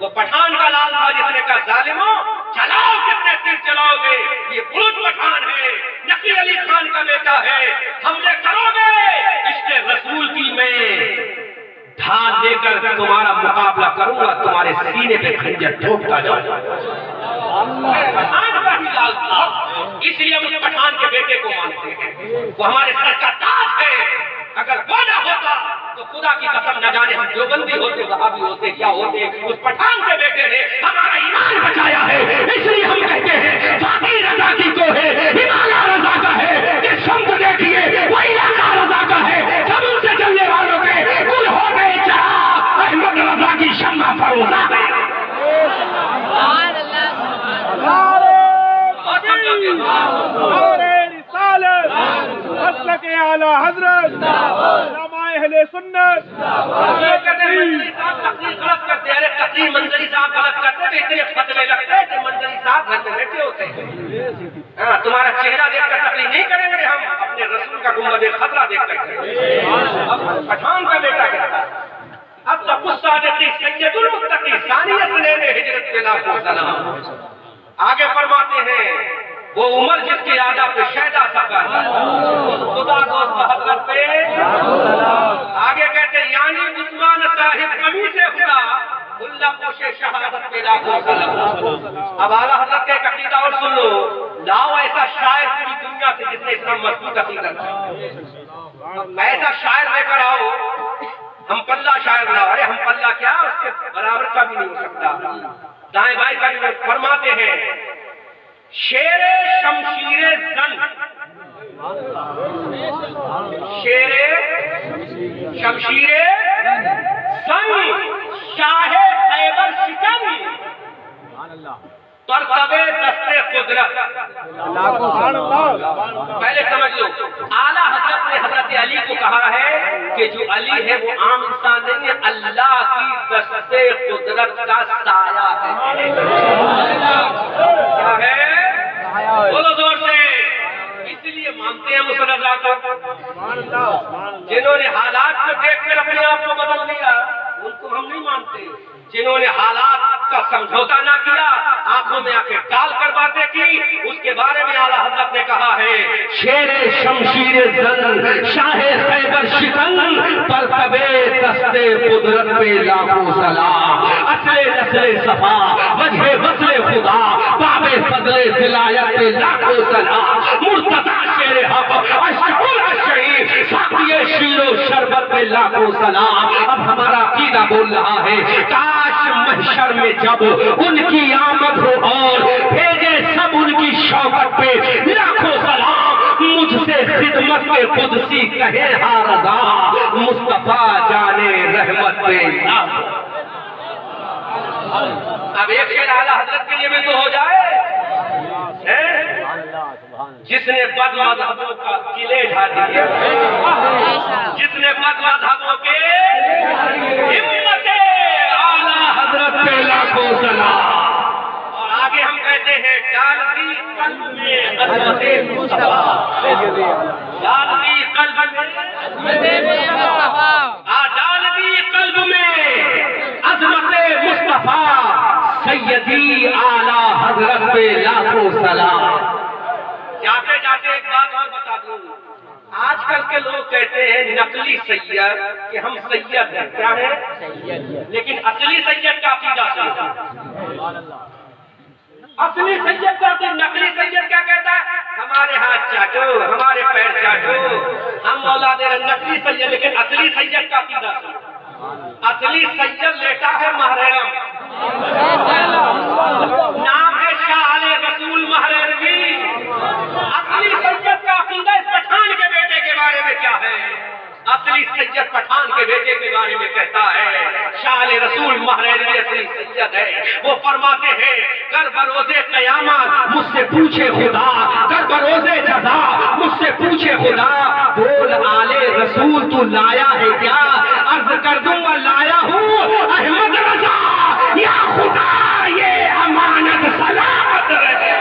वो पठान का लाल था जिसने कहा जालिमों चलाओ, कितने तीर चलाओगे, ये बुर्ज पठान है, नकी अली खान का बेटा है, हमले करोगे, इश्क़े रसूल की मैं ढाल लेकर तुम्हारा मुकाबला करूंगा, तुम्हारे सीने पे खंजर ठोकता जाऊंगा। पठान का ही लाल था, इसलिए हम उस पठान के बेटे को मानते हैं, वो हमारे सर का ताज है। अगर वो ना होता तो खुदा की कसम न जाने हम देवबंदी होते, वहाबी होते, क्या होते। उस पठान के बेटे ने हमारा ईमान बचाया है, इसलिए हम कहते हैं बाकी रजा की तो है, हिमालय रजा का है। जिस शब्द देखिए वो इलाका रजा का है, सब उनसे चलने वालों के कुल हो गए चढ़ा, अहमद रजा की शम्मा फरोजा है। के आला हजरत अहले सुन्नत तकरीर मंजरी साहब गलत करते तो इतने फतवे लगते हैं कि मंजरी साहब घर में बैठे होते हैं। तुम्हारा चेहरा देखकर तकलीफ नहीं करेंगे हम, अपने रसूल का गुंबद खतरा देखकर। पठान का बेटा कहता है अब तो गुस्सा देती सैयदुल मुत्तकी सानियत ने हिजरत के लाखों सलाम। आगे फरमाते हैं वो उमर जिसकी यादा पे शहदा सका है, खुदा दोस्त हजरत पे आगे कहते यानी उस्मान साहिब कमी से खुदा उल्ला पोशे शहादत पे लाखों सलाम। अब आला हजरत का अकीदा और सुन लो, लाओ ऐसा शायर पूरी दुनिया से जिसने इतना मजबूत अकीदा है, ऐसा शायर लेकर आओ। हम पल्ला शायर लाओ, अरे हम पल्ला क्या उसके बराबर का भी नहीं हो सकता, दाएं बाएं का भी। फरमाते हैं शेरे शमशीरे जंग, शेरे शमशीरे संग, शाहे खैबर शिकन, तरतबे दस्ते कुदरत। पहले समझ लो, आला हजरत ने हजरत अली को कहा है कि जो अली है वो आम इंसान नहीं है, अल्लाह की दस्ते कुदरत का साया है। क्या है? बोलो जोर से। इसलिए मानते हैं उस रजा को। जिन्होंने हालात को देखकर अपने आप को बदल लिया उनको हम नहीं मानते। जिन्होंने हालात का समझौता ना किया, आंखों में आंखें डाल कर बातें की, उसके बारे में आला हजरत ने कहा है शेरे शमशीर जंग, शाहे खैबर शिकन, पर तबे दस्ते कुदरत पे लाखों सलाम। असले नस्ले सफा वजहे वस्ले खुदा, बाबे फजले दिलायत पे लाखों सलाम। मुर्तजा शेरे हक अशहुर अशहीद, साकिए शीरो शरबत पे लाखों सलाम। अब हमारा अकीदा बोल रहा है काश महशर में जब उनकी आमद हो और भेजे सब उनकी शौकत पे लाखों सलाम। मुझसे खिदमत के कुदसी कहे हा रज़ा, मुस्तफा जाने रहमत पे। अब एक शेर आला हजरत के लिए भी तो हो जाए, जिसने बद मजहबों का किले ढा दिए, जिसने बद मजहबों के हिम्मते आला हजरत पे लाखों सलाम। और आगे हम कहते हैं डाल दी सैयदी आला हजरत पे लाखों सलाम। जाते जाते एक बात और बता दूं, आजकल के लोग कहते हैं नकली सैयद कि हम सैयद हैं, क्या है सैयद, लेकिन असली सैयद का अकीदा सुनो। असली सैयद का, नकली सैयद क्या कहता है, हमारे हाथ चाटो, हमारे पैर चाटो, हम औलादे रहे। नकली सैयद, लेकिन असली सैयद का अकीदा सुनो। असली सैयद लेटा है महरम, नाम है शाह आले रसूल महरवी। असली सैयद का अकीदा इस पठान के बेटे के बारे में क्या है? असली सैयद पठान के बेटे के बारे में कहता है शाह आले रसूल महरवी असली सैयद है। वो फरमाते हैं कर बरोज़े क़यामत मुझसे पूछे खुदा, कर बरोज़े जज़ा मुझसे पूछे खुदा, बोल आले रसूल तू लाया है क्या? अर्ज कर दूंगा लाया हूँ अहमद रज़ा, या खुदा ये अमानत सलामत रहे।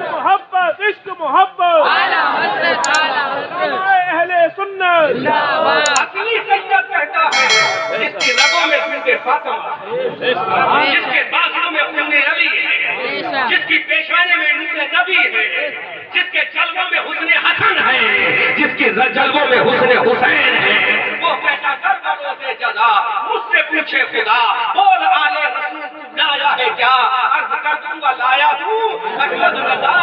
मोहब्बत इश्क मोहब्बत अहले सुन्नत। असली सैयद कहता है जिसकी रगों में खून फातिमा, जिसके बाजुओं में खून अली है, जिसकी पेशानी में नूर नबी है, जिसके जलवों में हुस्न हसन है, जिसके जलवों में हुस्न हुसैन है, वो कहता कर बरोज़े जज़ा मुझसे पूछे खुदा, बोल आले रसूल लाया है क्या? अर्ज कर दूंगा लाया हूँ अहमद रज़ा,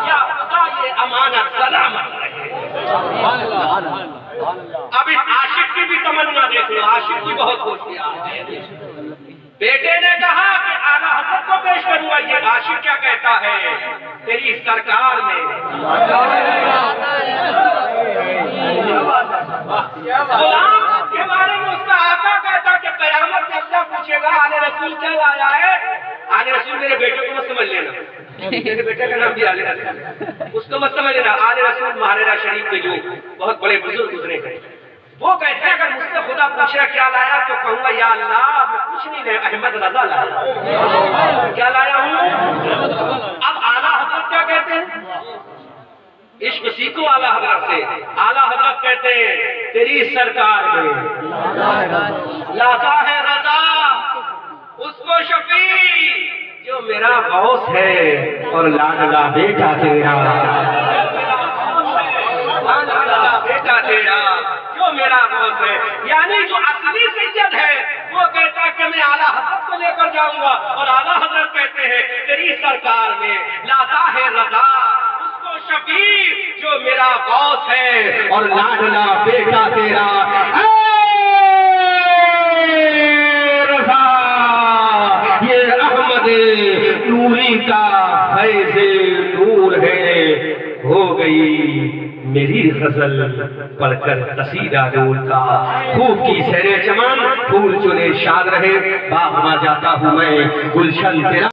या खुदा ये अमानत सलामत रहे। अब इस आशिक की भी तमन्ना देख लो, आशिक की बहुत होशियार है। बेटे ने कहा कि आला हज़रत को पेश करूंगा, ये आशिक क्या कहता है, तेरी सरकार में गुलाम के बारे में उसका आका कहता कि कयामत में अल्लाह पूछेगा आले रसूल क्या लाया है? आले रसूल मेरे बेटे को मत समझ लेना, मेरे बेटे का नाम भी आले रसूल, उसको मत समझ लेना। आले रसूल महाराजा शरीफ के जो बहुत बड़े बुजुर्ग गुजरे हैं, वो कहते हैं अगर मुझसे खुदा पूछे क्या लाया तो कहूंगा या अल्लाह मैं कुछ नहीं लाया, अहमद रज़ा लाया। क्या लाया हूँ? अब आला हज़रत क्या कहते हैं? इश्क सीखो आला हज़रत से। आला हज़रत कहते हैं तेरी सरकार में लाता है रज़ा उसको शफी जो मेरा गौस है और लाडला बेटा तेरा, लाडला बेटा तेरा जो मेरा गौस है। यानी जो असली सैयद है वो कहता है कि मैं आला हज़रत को लेकर जाऊंगा, और आला हज़रत कहते हैं तेरी सरकार में लाता है रज़ा उसको शफी जो मेरा गौस है और लाडला बेटा तेरा। ये अहमद नूरी का फैज़ नूर है, हो गई मेरी गजल पढ़कर कसीदा नूर का। खूब की सैरे चमन फूल चुने शाद रहे, बाग में जाता हूँ मैं गुलशन तेरा।